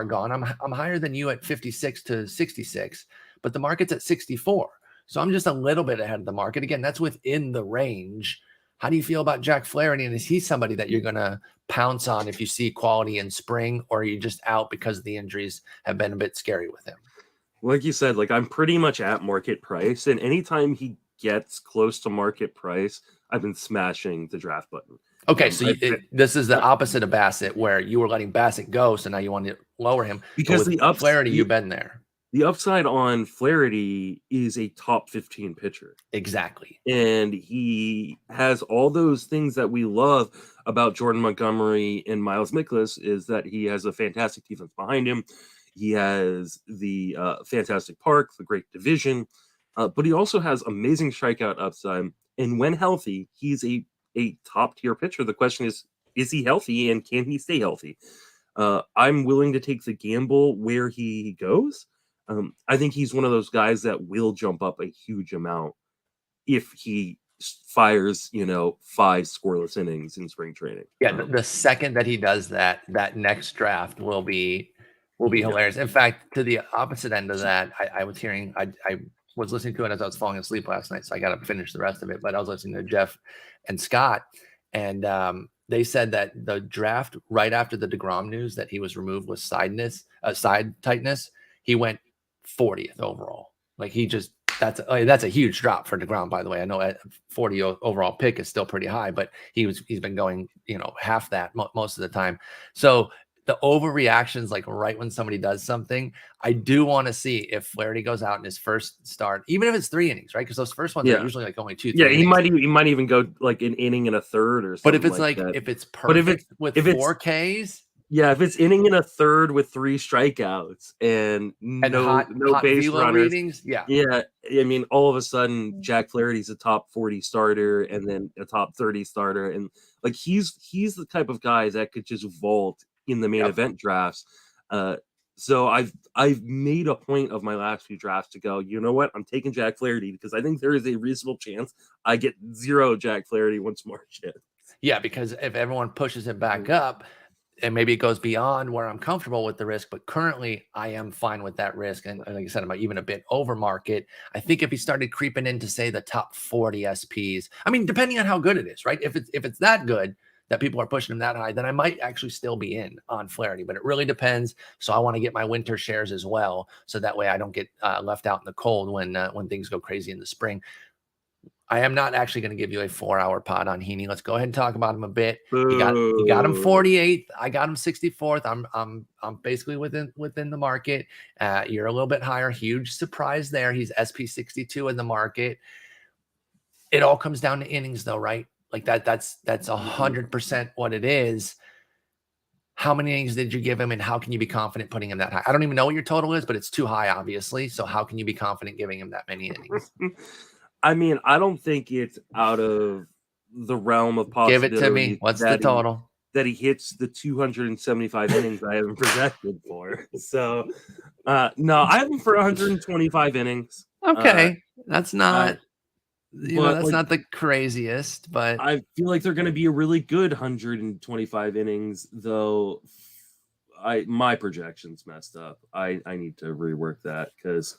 gone. I'm higher than you at 56 to 66, but the market's at 64, so I'm just a little bit ahead of the market. Again, that's within the range. How do you feel about Jack Flaherty, and is he somebody that you're going to pounce on if you see quality in spring, or are you just out because the injuries have been a bit scary with him? Like you said, like I'm pretty much at market price, and anytime he gets close to market price, I've been smashing the draft button. Okay, so this is the opposite of Bassitt, where you were letting Bassitt go, so now you want to lower him. Because with Flaherty, you've been there. The upside on Flaherty is a top 15 pitcher. Exactly. And he has all those things that we love about Jordan Montgomery and Miles Mikolas, is that he has a fantastic defense behind him. He has the fantastic park, the great division, but he also has amazing strikeout upside. And when healthy, he's a top tier pitcher. The question is he healthy, and can he stay healthy? I'm willing to take the gamble where he goes. I think he's one of those guys that will jump up a huge amount if he fires, 5 scoreless innings in spring training. Yeah, the second that he does that next draft will be hilarious. In fact, to the opposite end of that, I was hearing, I was listening to it as I was falling asleep last night, so I got to finish the rest of it. But I was listening to Jeff and Scott, and they said that the draft right after the DeGrom news that he was removed with side tightness, he went 40th overall. Like he just That's a huge drop for DeGrom, by the way. I know at 40 overall pick is still pretty high, but he's been going, half that most of the time. So the overreactions, like right when somebody does something, I do want to see if Flaherty goes out in his first start, even if it's 3 innings, right? Because those first ones are usually like only 2, 3 Yeah, innings. he might even go like an inning and a third or something. But if it's like that. if it's perfect with 4 Ks. Yeah, if it's inning and a third with 3 strikeouts and no base velo runners, readings, yeah. I mean, all of a sudden Jack Flaherty's a top 40 starter and then a top 30 starter, and like he's the type of guy that could just vault in the main event drafts. So I've made a point of my last few drafts to go, you know what, I'm taking Jack Flaherty because I think there is a reasonable chance I get 0 Jack Flaherty once more shit. Yeah, because if everyone pushes it back up, and maybe it goes beyond where I'm comfortable with the risk, but currently I am fine with that risk. And like I said, I'm even a bit over market. I think if he started creeping into, say, the top 40 SPs, I mean, depending on how good it is, right? If it's that good that people are pushing him that high, then I might actually still be in on Flaherty, but it really depends. So I want to get my winter shares as well, so that way I don't get left out in the cold when things go crazy in the spring. I am not actually going to give you a 4-hour pod on Heaney. Let's go ahead and talk about him a bit. You got him 48th. I got him 64th. I'm basically within the market. You're a little bit higher. Huge surprise there. He's SP 62 in the market. It all comes down to innings, though, right? Like that's 100% what it is. How many innings did you give him, and how can you be confident putting him that high? I don't even know what your total is, but it's too high, obviously. So how can you be confident giving him that many innings? I mean, I don't think it's out of the realm of possibility. Give it to me. What's the total? That he hits the 275 innings I have him projected for. So, no, I have him for 125 innings. Okay, that's not, that's not the craziest, but I feel like they're going to be a really good 125 innings, though. My projection's messed up. I need to rework that because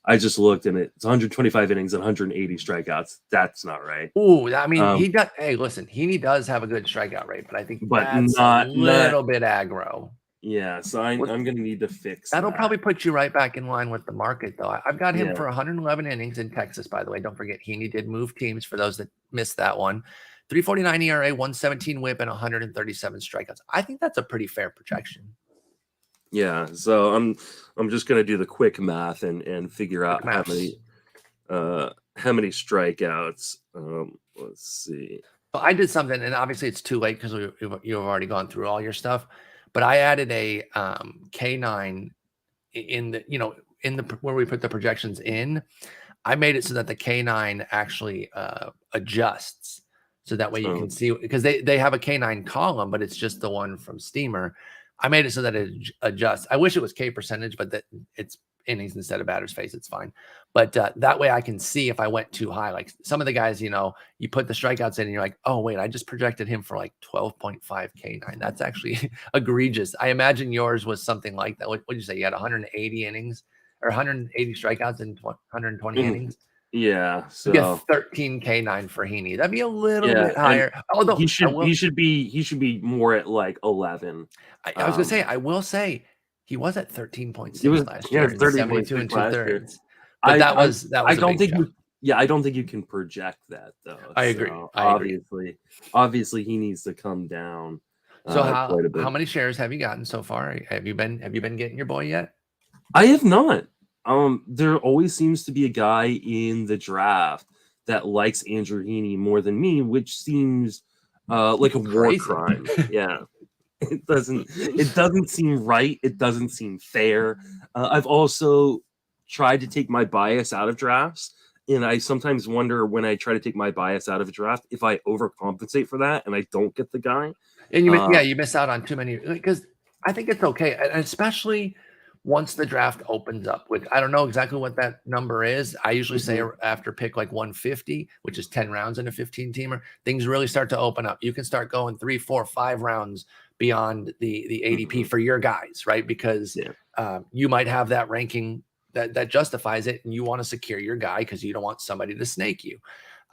I just looked and it's 125 innings and 180 strikeouts. That's not right. Ooh, I mean, he got. Hey, listen, Heaney does have a good strikeout rate, but I think that's a little bit aggro. Yeah, so I'm going to need to fix that. That'll probably put you right back in line with the market, though. I've got him for 111 innings in Texas, by the way. Don't forget, Heaney did move teams for those that missed that one. 3.49 ERA, 117 WHIP, and 137 strikeouts. I think that's a pretty fair projection. Yeah, so I'm just gonna do the quick math and figure out how many strikeouts. Let's see. Well, I did something, and obviously it's too late because you've already gone through all your stuff. But I added a K9 in the where we put the projections in. I made it so that the K9 actually adjusts, so that way you can see, because they have a K9 column, but it's just the one from Steamer. I made it so that it adjusts. I wish it was K percentage, but that it's innings instead of batter's face. It's fine. But that way I can see if I went too high. Like some of the guys, you put the strikeouts in and you're like, oh, wait, I just projected him for like 12.5 K9. That's actually egregious. I imagine yours was something like that. What did you say? You had 180 innings or 180 strikeouts in 120 innings? Yeah, so you get 13 K9 for Heaney. That'd be a little bit higher. Although he should be more at like 11. I was gonna say, I will say he was at 13.6 last year. 72 and 2/3. But that was I don't think I don't think you can project that though. I agree. Obviously he needs to come down. So how many shares have you gotten so far? Have you been getting your boy yet? I have not. There always seems to be a guy in the draft that likes Andrew Heaney more than me, which seems like a war crime. Yeah. It doesn't seem right. It doesn't seem fair. I've also tried to take my bias out of drafts, and I sometimes wonder when I try to take my bias out of a draft if I overcompensate for that and I don't get the guy. And you miss out on too many, because I think it's okay, and especially once the draft opens up. I don't know exactly what that number is. I usually say after pick like 150, which is 10 rounds in a 15-teamer, things really start to open up. You can start going 3, 4, 5 rounds beyond the ADP for your guys, right? Because you might have that ranking that justifies it, and you want to secure your guy because you don't want somebody to snake you.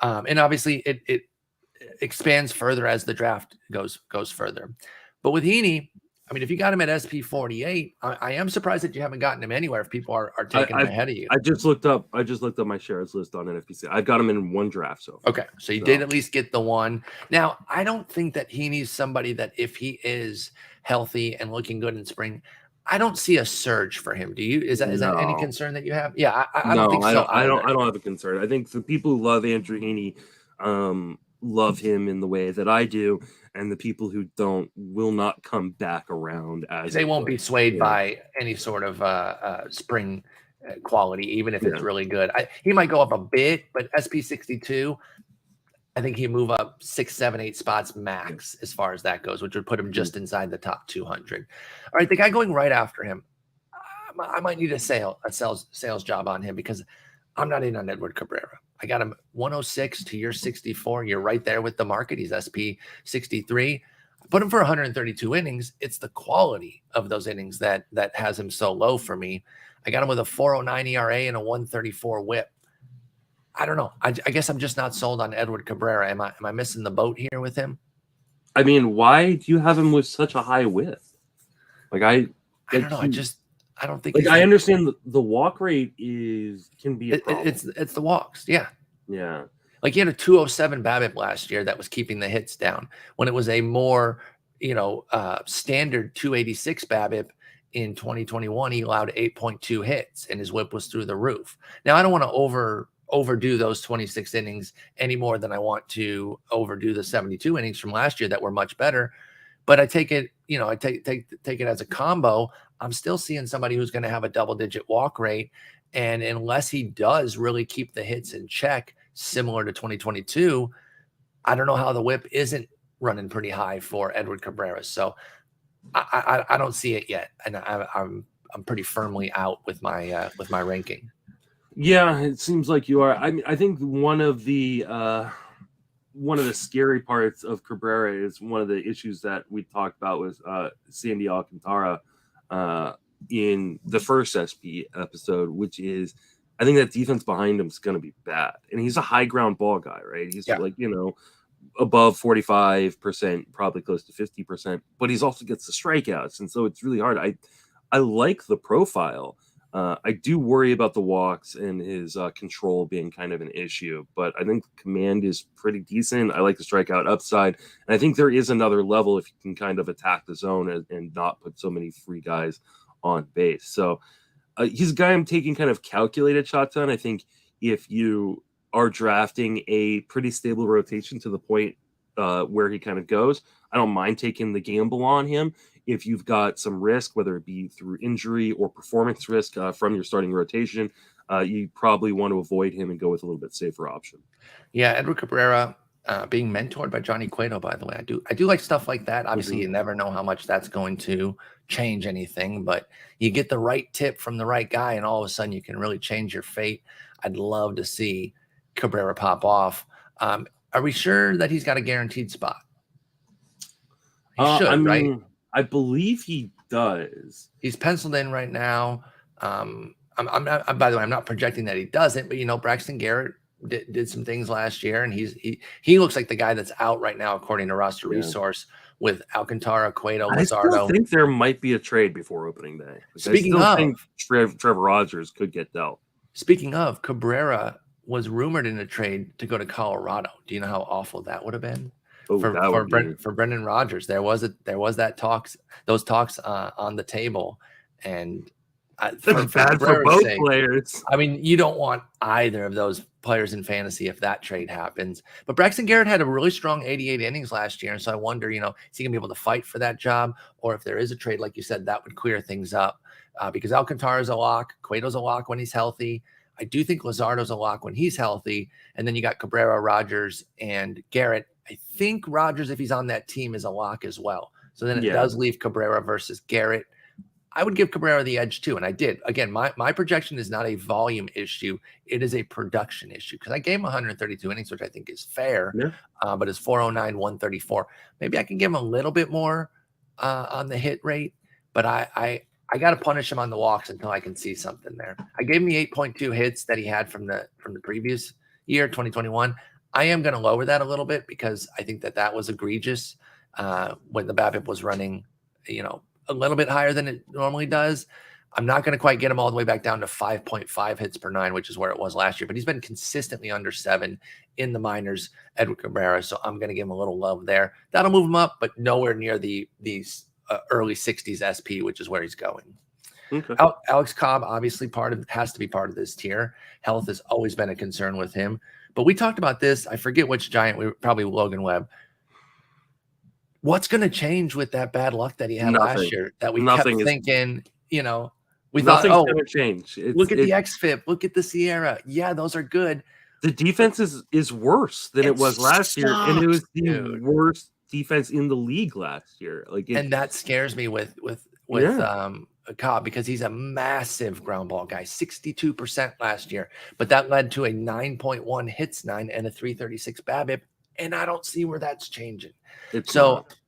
And obviously it expands further as the draft goes further. But with Heaney, I mean, if you got him at SP 48, I am surprised that you haven't gotten him anywhere if people are taking him ahead of you. I just looked up my shares list on NFBC. I've got him in one draft so far. Okay, so you did at least get the one. Now, I don't think that Heaney's somebody that if he is healthy and looking good in spring, I don't see a surge for him. Do you? Is that any concern that you have? Yeah, I don't think so. I don't have a concern. I think the people who love Andrew Heaney love him in the way that I do, and the people who don't will not come back around as they won't be swayed by any sort of spring quality, even if it's really good. He might go up a bit, but SP 62, I think he'd move up 6, 7, 8 spots max as far as that goes, which would put him just inside the top 200. All right, the guy going right after him, I might need a sales job on him because I'm not in on Edward Cabrera. I got him 106 to your 64. You're right there with the market. He's SP 63. I put him for 132 innings. It's the quality of those innings that has him so low for me. I got him with a 4.09 ERA and a 134 WHIP. I don't know. I guess I'm just not sold on Edward Cabrera. Am I missing the boat here with him? I mean, why do you have him with such a high WHIP? Like I don't know. I don't think. Like I understand the walk rate can be a problem. It's the walks. Yeah. Yeah. Like he had a 207 BABIP last year that was keeping the hits down when it was a more, standard 286 BABIP in 2021. He allowed 8.2 hits and his WHIP was through the roof. Now I don't want to overdo those 26 innings any more than I want to overdo the 72 innings from last year that were much better. But I take it, I take it as a combo. I'm still seeing somebody who's going to have a double-digit walk rate. And unless he does really keep the hits in check, similar to 2022, I don't know how the WHIP isn't running pretty high for Edward Cabrera. So I don't see it yet, and I'm pretty firmly out with my ranking. Yeah, it seems like you are. I mean, I think one of the scary parts of Cabrera is one of the issues that we talked about with Sandy Alcantara in the first SP episode, which is I think that defense behind him is going to be bad. And he's a high ground ball guy, right? He's above 45%, probably close to 50%, but he's also gets the strikeouts. And so it's really hard. I like the profile. I do worry about the walks and his control being kind of an issue, but I think command is pretty decent. I like the strikeout upside. And I think there is another level if you can kind of attack the zone and not put so many free guys on base. So he's a guy I'm taking kind of calculated shots on. I think if you are drafting a pretty stable rotation to the point where he kind of goes, I don't mind taking the gamble on him. If you've got some risk, whether it be through injury or performance risk from your starting rotation, you probably want to avoid him and go with a little bit safer option. Yeah, Edward Cabrera being mentored by Johnny Cueto, by the way. I do like stuff like that. Obviously, you never know how much that's going to change anything, but you get the right tip from the right guy, and all of a sudden you can really change your fate. I'd love to see Cabrera pop off. Are we sure that he's got a guaranteed spot? He should, right? I believe he does. He's penciled in right now. I'm not. By the way, I'm not projecting that he doesn't. But Braxton Garrett did some things last year, and he looks like the guy that's out right now, according to Roster Resource, with Alcantara, Cueto, Luzardo. I still think there might be a trade before opening day. I think Trevor Rogers could get dealt. Speaking of, Cabrera was rumored in a trade to go to Colorado. Do you know how awful that would have been? For Brendan Rodgers, there was those talks on the table, and that's bad for both players. I mean, you don't want either of those players in fantasy if that trade happens. But Braxton Garrett had a really strong 88 innings last year, and so I wonder, is he gonna be able to fight for that job, or if there is a trade, like you said, that would clear things up because Alcantara's a lock, Cueto's a lock when he's healthy. I do think Luzardo's a lock when he's healthy, and then you got Cabrera, Rodgers, and Garrett. I think Rodgers, if he's on that team, is a lock as well. So then it does leave Cabrera versus Garrett. I would give Cabrera the edge too, and I did. Again, my projection is not a volume issue. It is a production issue because I gave him 132 innings, which I think is fair, but it's 409, 134. Maybe I can give him a little bit more on the hit rate, but I got to punish him on the walks until I can see something there. I gave him the 8.2 hits that he had from the previous year, 2021. I am going to lower that a little bit because I think that was egregious when the BABIP was running, a little bit higher than it normally does. I'm not going to quite get him all the way back down to 5.5 hits per 9, which is where it was last year. But he's been consistently under 7 in the minors, Edward Cabrera. So I'm going to give him a little love there. That'll move him up, but nowhere near these early 60s SP, which is where he's going. Okay. Alex Cobb, obviously has to be part of this tier. Health has always been a concern with him. But we talked about this. I forget which giant. Probably Logan Webb. What's going to change with that bad luck that he had last year that we kept thinking, we thought, going to change. Look at the XFIP, look at the Sierra. Yeah, those are good. The defense is worse than it was last year, and it was the worst defense in the league last year. And that scares me with Cobb, because he's a massive ground ball guy, 62% last year, but that led to a 9.1 hits 9 and a 336 BABIP, and I don't see where that's changing.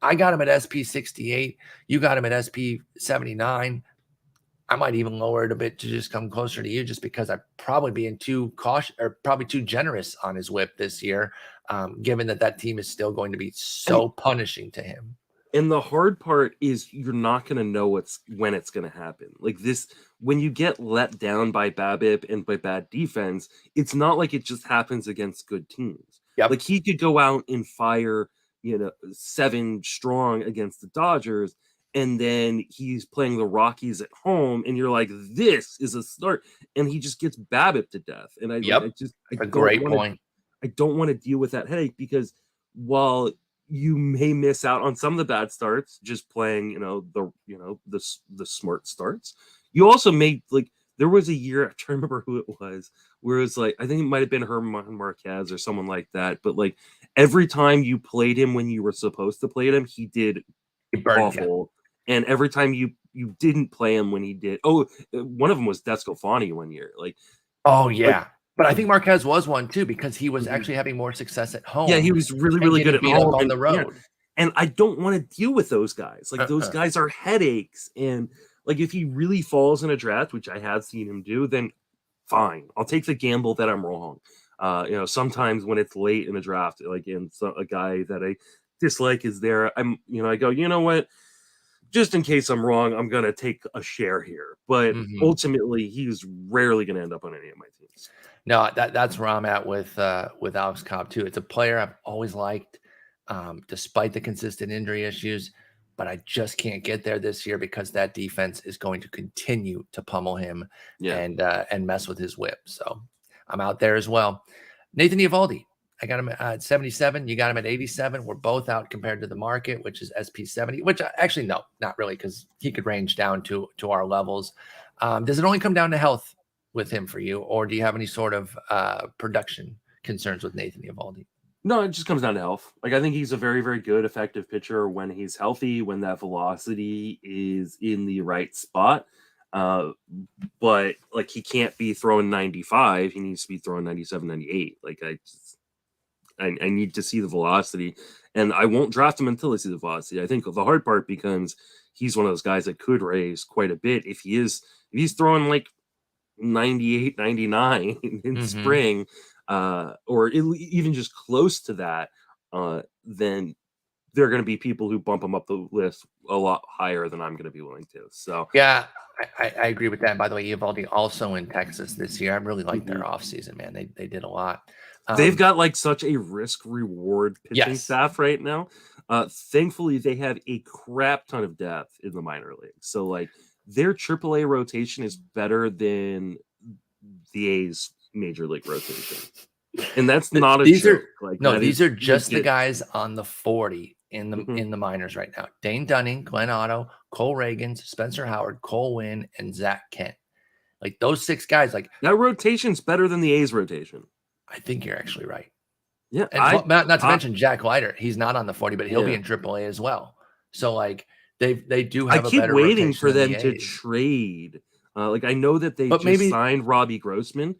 I got him at SP 68. You got him at SP 79. I might even lower it a bit to just come closer to you, just because I'm probably being too cautious or probably too generous on his whip this year, given that team is still going to be so punishing to him. And the hard part is you're not going to know when it's going to happen. Like this, when you get let down by BABIP and by bad defense, it's not like it just happens against good teams. Yep. Like he could go out and fire, 7 strong against the Dodgers, and then he's playing the Rockies at home, and you're like, this is a start, and he just gets BABIP to death. And I great point. I don't want to deal with that headache, because while you may miss out on some of the bad starts just playing, the smart starts, you also made, like, there was a year, I'm trying to remember who it was, where it was like, I think it might have been Herman Marquez or someone like that, but like every time you played him when you were supposed to play him, he did awful. And every time you didn't play him when he did, one of them was Descalfani one year. Like, oh yeah. But I think Marquez was one too, because he was actually having more success at home. Yeah, he was really, really good at home on the road. Yeah. And I don't want to deal with those guys. Like those guys are headaches. And like if he really falls in a draft, which I have seen him do, then fine. I'll take the gamble that I'm wrong. Sometimes when it's late in a draft, like a guy that I dislike is there, I go, you know what? Just in case I'm wrong, I'm going to take a share here. But ultimately, he's rarely going to end up on any of my teams. No, that's where I'm at with Alex Cobb too. It's a player I've always liked, despite the consistent injury issues, but I just can't get there this year because that defense is going to continue to pummel him and mess with his whip. So I'm out there as well. Nathan Eovaldi, I got him at 77. You got him at 87. We're both out compared to the market, which is SP 70, which actually, no, not really, because he could range down to our levels. Does it only come down to health with him for you, or do you have any sort of production concerns with Nathan Eovaldi? No, it just comes down to health. Like I think he's a very, very good, effective pitcher when he's healthy, when that velocity is in the right spot. But like he can't be throwing 95. He needs to be throwing 97, 98. Like I need to see the velocity, and I won't draft him until I see the velocity. I think the hard part becomes he's one of those guys that could raise quite a bit if he's throwing like 98, 99 in spring, or even just close to that, then there are going to be people who bump him up the list a lot higher than I'm going to be willing to. So yeah, I agree with that. And by the way, Eovaldi also in Texas this year. I really like their offseason, man. They did a lot. They've got like such a risk reward pitching staff right now. Thankfully, they have a crap ton of depth in the minor league. So like their AAA rotation is better than the A's major league rotation. And that's not a joke. These are just the guys on the 40 in the minors right now. Dane Dunning, Glenn Otto, Cole Reagans, Spencer Howard, Cole Winn, and Zach Kent. Like those 6 guys, like that rotation's better than the A's rotation. I think you're actually right. Yeah. And not to mention Jack Leiter. He's not on the 40, but he'll be in AAA as well. So like they do have a better rotation. I keep waiting for them to trade. Like I know that they signed Robbie Grossman,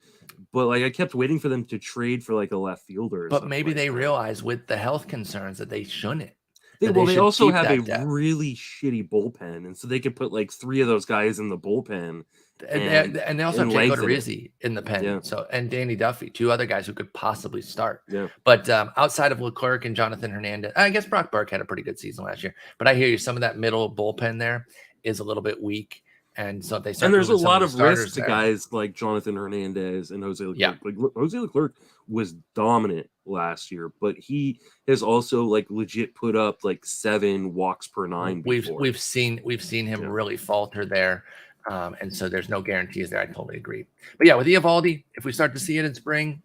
but like I kept waiting for them to trade for like a left fielder. But maybe they realize with the health concerns that they shouldn't. They also have a really shitty bullpen, and so they could put like 3 of those guys in the bullpen. And they also have Jake Odorizzi in the pen. Yeah. So and Danny Duffy, 2 other guys who could possibly start. Yeah. But outside of Leclerc and Jonathan Hernandez, I guess Brock Burke had a pretty good season last year. But I hear you, some of that middle bullpen there. is a little bit weak. And so if they start And there's a moving some lot the of risk starters to there. guys like Jonathan Hernandez and Jose Leclerc. Yeah. Like Jose Leclerc was dominant last year, but he has also like legit put up like 7 walks per 9 before. We've seen him really falter there. And so there's no guarantees there. I totally agree. But yeah, with Eovaldi, if we start to see it in spring,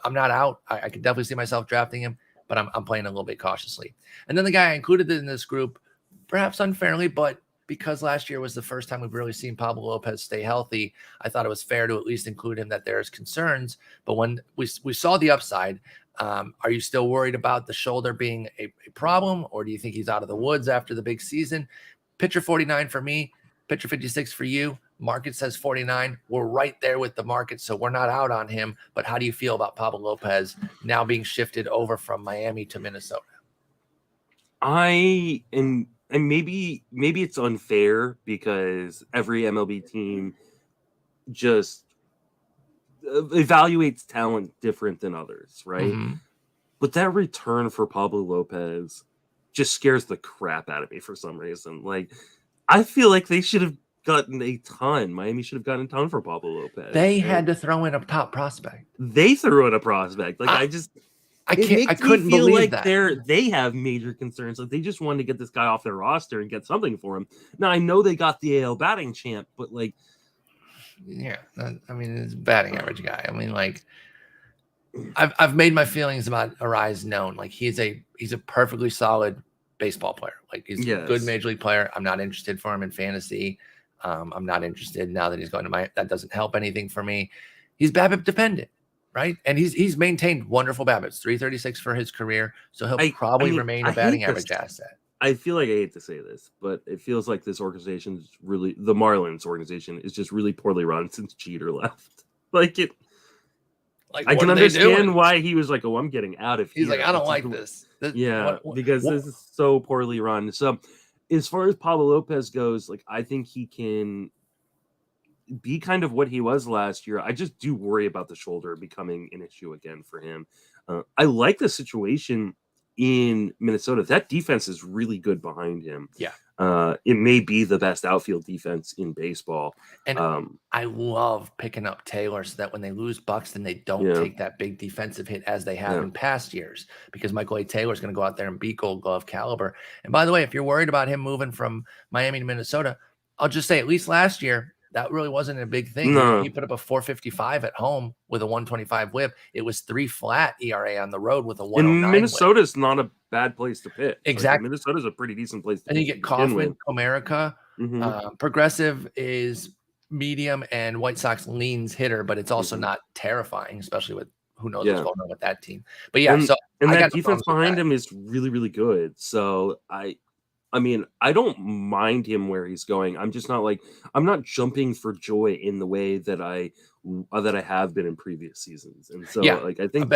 I'm not out. I could definitely see myself drafting him, but I'm playing a little bit cautiously. And then the guy I included in this group, perhaps unfairly, but because last year was the first time we've really seen Pablo López stay healthy, I thought it was fair to at least include him that there's concerns. But when we saw the upside, are you still worried about the shoulder being a problem, or do you think he's out of the woods after the big season? Pitcher 49 for me, pitcher 56 for you. Market says 49. We're right there with the market, so we're not out on him. But how do you feel about Pablo López now being shifted over from Miami to Minnesota? And maybe it's unfair because every MLB team just evaluates talent different than others, right? Mm-hmm. But that return for Pablo López just scares the crap out of me for some reason. Like, I feel like they should have gotten a ton. Miami should have gotten a ton for Pablo López. They had to throw in a top prospect. They threw in a prospect. Like, I couldn't believe like that. They have major concerns. Like, they just wanted to get this guy off their roster and get something for him. Now, I know they got the AL batting champ, but like, yeah, I mean, it's a batting average guy. I mean, like, I've made my feelings about Arise known. Like, he's a perfectly solid baseball player. Like, he's a good major league player. I'm not interested for him in fantasy. I'm not interested now that he's going to that doesn't help anything for me. He's BABIP dependent. Right. And he's maintained wonderful BABIPs, 336 for his career. So he'll probably remain a batting average asset. I feel like I hate to say this, but it feels like this organization is really, the Marlins organization is just really poorly run since Jeter left. I can understand why he was like, oh, I'm getting out of here. He's like, I don't like this. Because this is so poorly run. So as far as Pablo López goes, like, I think he can be kind of what he was last year. I just do worry about the shoulder becoming an issue again for him. I like the situation in Minnesota. That defense is really good behind him. Yeah. It may be the best outfield defense in baseball. And I love picking up Taylor so that when they lose Buxton, they don't take that big defensive hit as they have in past years, because Michael A. Taylor is going to go out there and beat Gold Glove caliber. And by the way, if you're worried about him moving from Miami to Minnesota, I'll just say at least last year, that really wasn't a big thing. No. He put up a 4.55 at home with a 1.25 whip. It was 3 flat ERA on the road with a 1.09 And Minnesota's not a bad place to pitch. Exactly. Like, Minnesota's a pretty decent place to pitch. And you get Kaufman, Comerica. Progressive is medium, and White Sox leans hitter, but it's also not terrifying, especially with who knows what's going on with that team. But yeah, and that defense behind him is really, really good. So I mean, I don't mind him where he's going. I'm just not like, I'm not jumping for joy in the way that I have been in previous seasons. And so like, I think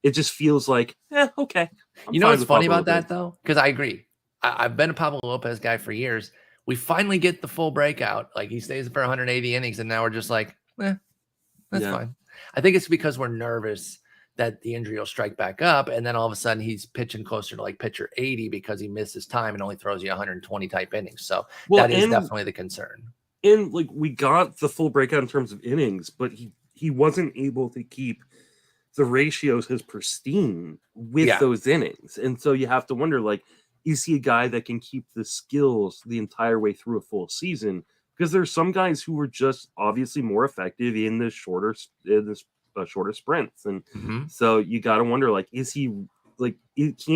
it just feels like, okay. You know what's funny about that though? Because I agree. I've been a Pablo López guy for years. We finally get the full breakout. Like, he stays for 180 innings, and now we're just like, that's fine. I think it's because we're nervous that the injury will strike back up, and then all of a sudden he's pitching closer to like pitcher 80 because he misses time and only throws you 120 type innings. So that is definitely the concern. And like, we got the full breakout in terms of innings, but he wasn't able to keep the ratios as pristine with those innings. And so you have to wonder, like, is he a guy that can keep the skills the entire way through a full season? Because there's some guys who were just obviously more effective in the shorter sprints. And so you got to wonder, like, can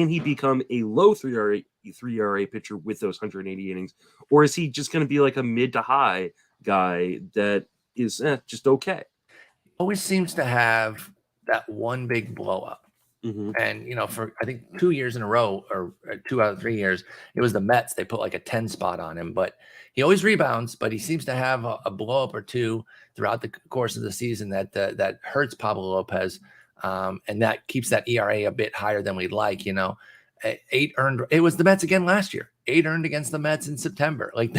he become a low 3 ERA pitcher with those 180 innings? Or is he just going to be like a mid to high guy that is just okay? Always seems to have that one big blow up. And, for I think 2 years in a row, or 2 out of 3 years, it was the Mets. They put like a 10 spot on him, but he always rebounds, but he seems to have a blow up or two throughout the course of the season that hurts Pablo López. And that keeps that ERA a bit higher than we'd like, 8 earned. It was the Mets again last year, 8 earned against the Mets in September. Like,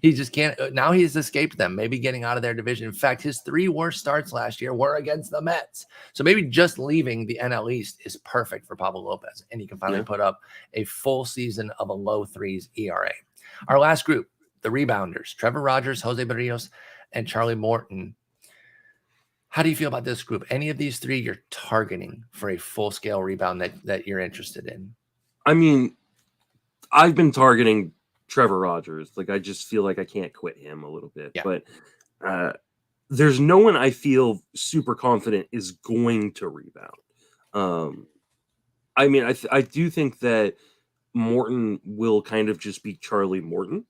he just can't. Now he's escaped them, maybe getting out of their division. In fact, his 3 worst starts last year were against the Mets. So maybe just leaving the NL East is perfect for Pablo López, and he can finally put up a full season of a low 3s ERA. Our last group, the Rebounders, Trevor Rogers, Jose Barrios, and Charlie Morton. How do you feel about this group? Any of these three you're targeting for a full-scale rebound that you're interested in? I mean, I've been targeting Trevor Rogers. Like, I just feel like I can't quit him a little bit. Yeah. But there's no one I feel super confident is going to rebound. I mean, I do think that Morton will kind of just be Charlie Morton,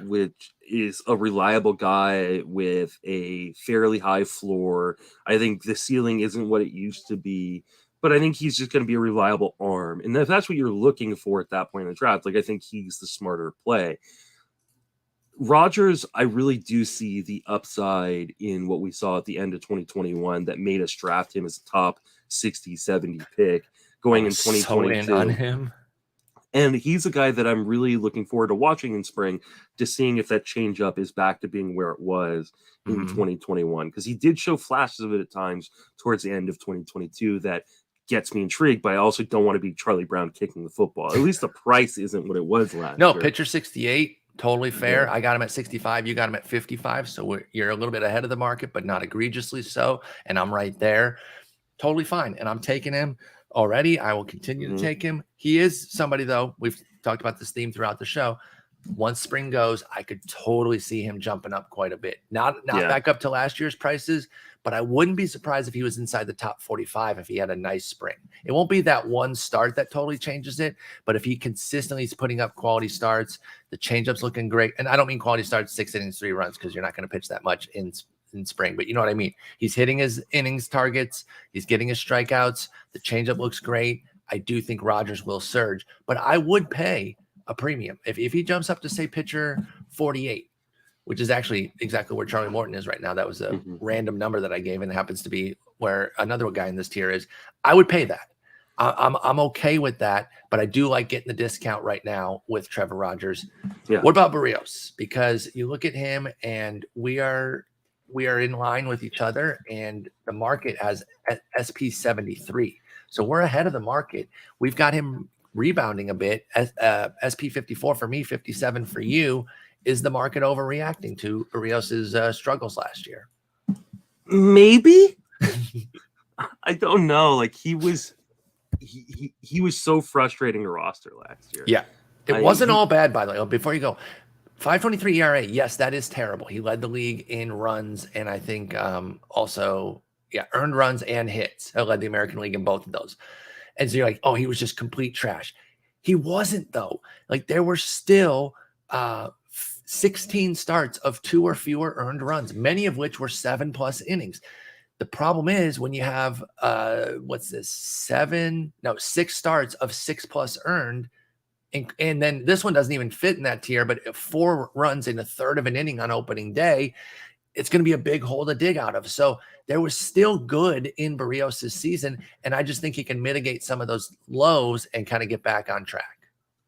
which is a reliable guy with a fairly high floor. I think the ceiling isn't what it used to be, but I think he's just going to be a reliable arm. And if that's what you're looking for at that point in the draft, like, I think he's the smarter play. Rogers, I really do see the upside in what we saw at the end of 2021 that made us draft him as a top 60, 70 pick going in 2022. So in on him. And he's a guy that I'm really looking forward to watching in spring, to seeing if that changeup is back to being where it was in 2021. Because he did show flashes of it at times towards the end of 2022 that gets me intrigued, but I also don't want to be Charlie Brown kicking the football. At least the price isn't what it was last year. Pitcher 68, totally fair. Yeah. I got him at 65. You got him at 55. So you're a little bit ahead of the market, but not egregiously so. And I'm right there. Totally fine. And I'm taking him already. I will continue to take him. He is somebody, though, we've talked about this theme throughout the show. Once spring goes, I could totally see him jumping up quite a bit. Not back up to last year's prices, but I wouldn't be surprised if he was inside the top 45 if he had a nice spring. It won't be that one start that totally changes it, but if he consistently is putting up quality starts, the changeup's looking great. And I don't mean quality starts, 6 innings, 3 runs, because you're not going to pitch that much in spring, but you know what I mean? He's hitting his innings targets. He's getting his strikeouts. The changeup looks great. I do think Rogers will surge, but I would pay a premium if he jumps up to, say, pitcher 48, which is actually exactly where Charlie Morton is right now. That was a random number that I gave, and it happens to be where another guy in this tier is. I would pay that. I'm okay with that, but I do like getting the discount right now with Trevor Rogers. Yeah. What about Barrios? Because you look at him, and we are in line with each other, and the market has SP 73. So we're ahead of the market. We've got him rebounding a bit. SP 54 for me, 57 for you. Is the market overreacting to Barrios's struggles last year? Maybe. I don't know. Like, he was so frustrating to roster last year. Yeah. It wasn't all bad, by the way. Oh, before you go, 5.23 ERA. Yes, that is terrible. He led the league in runs, and I think also, earned runs and hits. I led the American League in both of those. And so you're like, oh, he was just complete trash. He wasn't, though. Like, there were still 16 starts of 2 or fewer earned runs, many of which were 7+ innings. The problem is when you have 6 starts of 6+ earned, and then this one doesn't even fit in that tier, but 4 runs in a third of an inning on opening day, it's going to be a big hole to dig out of. So there was still good in Barrios' season, and I just think he can mitigate some of those lows and kind of get back on track.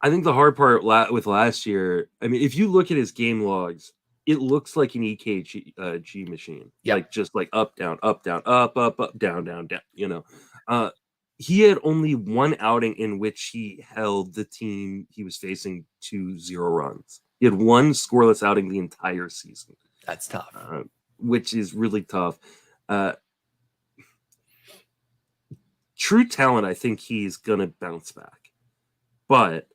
I think the hard part with last year, I mean, if you look at his game logs, it looks like an EKG machine. Yep. Like, just like up, down, up, down, up, down, down, down, you know. He had only one outing in which he held the team he was facing to 0 runs. He had one scoreless outing the entire season. That's tough. Which is really tough. True talent, I think he's going to bounce back. But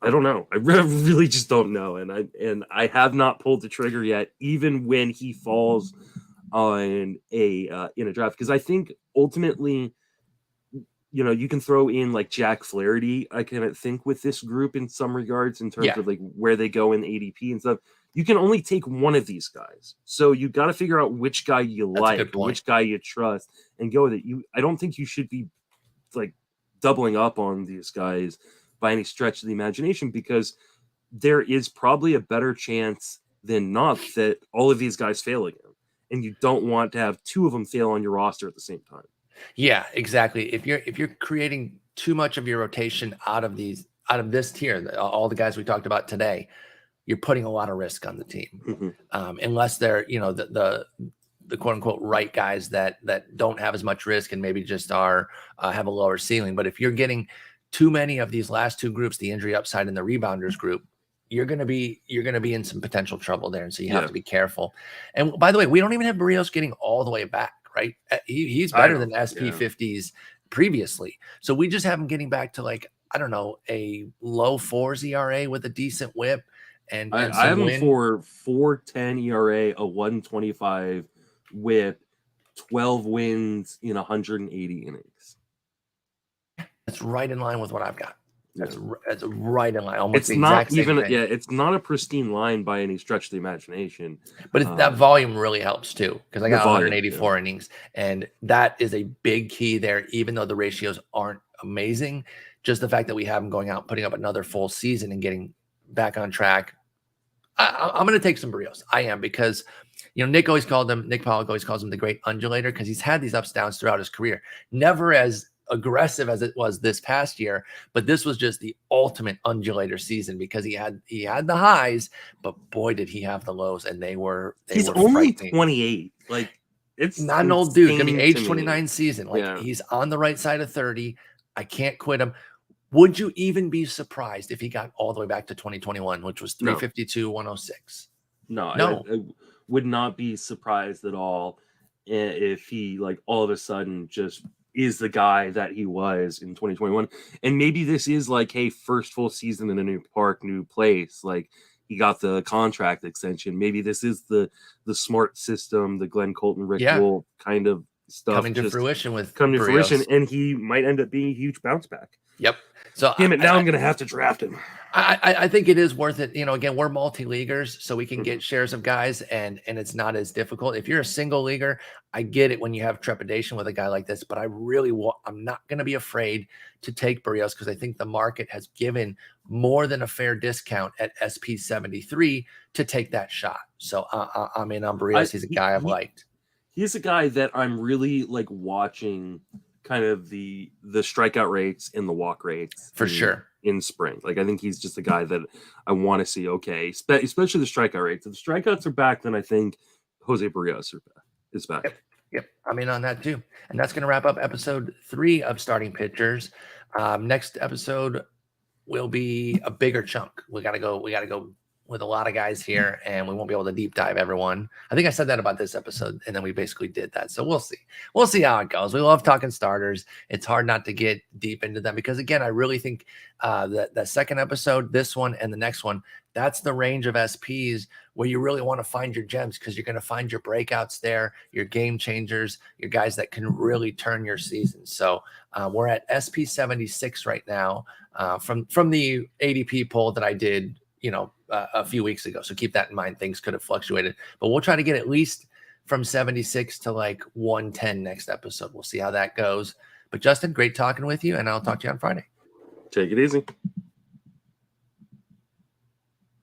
I don't know. I really just don't know. And I have not pulled the trigger yet, even when he falls on in a draft. Because I think ultimately, you know, you can throw in like Jack Flaherty, I can think, with this group in some regards in terms of like where they go in the ADP and stuff. You can only take one of these guys. So you got to figure out which guy you like, which guy you trust, and go with it. I don't think you should be like doubling up on these guys by any stretch of the imagination, because there is probably a better chance than not that all of these guys fail again. And you don't want to have 2 of them fail on your roster at the same time. Yeah, exactly. If you're creating too much of your rotation out of this tier, all the guys we talked about today, you're putting a lot of risk on the team. Unless they're, you know, the quote unquote right guys that don't have as much risk and maybe just are have a lower ceiling. But if you're getting too many of these last 2 groups, the injury upside and the rebounders group, you're gonna be in some potential trouble there, and so you have to be careful. And by the way, we don't even have Barrios getting all the way back, right? He's better than SP50s previously, so we just have him getting back to like, I don't know, a low 4s ERA with a decent whip, and I have him for 4.10 ERA, a 125 whip, 12 wins in 180 innings. That's right in line with what I've got. That's right in line. Almost it's the not exact same even thing. it's not a pristine line by any stretch of the imagination, but that volume really helps too, because I got 184 innings, and that is a big key there. Even though the ratios aren't amazing, just the fact that we have him going out, putting up another full season, and getting back on track. I'm going to take some Barrios. I am, because Nick Paul always calls him the great undulator, because he's had these ups and downs throughout his career. Never as aggressive as it was this past year, but this was just the ultimate undulator season, because he had the highs, but boy did he have the lows, and he's only 28. Like, it's not an old dude. Gonna be age 29 season. Like, he's on the right side of 30. I can't quit him. Would you even be surprised if he got all the way back to 2021, which was 352, 106? No. I would not be surprised at all if he, like, all of a sudden just is the guy that he was in 2021. And maybe this is like, hey, first full season in a new park, new place. Like, he got the contract extension. Maybe this is the smart system, the Glenn Colton, Rick Wolf kind of stuff coming to fruition and he might end up being a huge bounce back. Yep. So damn it, now I'm going to have to draft him. I think it is worth it. Again, we're multi-leaguers, so we can get shares of guys, and it's not as difficult. If you're a single leaguer, I get it when you have trepidation with a guy like this, but I'm not going to be afraid to take Barrios, because I think the market has given more than a fair discount at SP73 to take that shot. So I'm in on Barrios. He's a guy I've liked. He's a guy that I'm really like watching kind of the strikeout rates and the walk rates for sure in spring. Like, I think he's just a guy that I want to see. Okay, especially the strikeout rates. If the strikeouts are back, then I think Jose Barrios is back. Yep. I'm in on that too. And that's going to wrap up episode 3 of Starting Pitchers. Next episode will be a bigger chunk. We got to go with a lot of guys here, and we won't be able to deep dive everyone. I think I said that about this episode, and then we basically did that. So we'll see how it goes. We love talking starters. It's hard not to get deep into them, because again, I really think that second episode, this one and the next one, that's the range of SPs where you really want to find your gems, because you're going to find your breakouts there, your game changers, your guys that can really turn your season. So we're at SP 76 right now from the ADP poll that I did a few weeks ago. So keep that in mind. Things could have fluctuated, but we'll try to get at least from 76 to like 110 next episode. We'll see how that goes. But Justin, great talking with you, and I'll talk to you on Friday. Take it easy.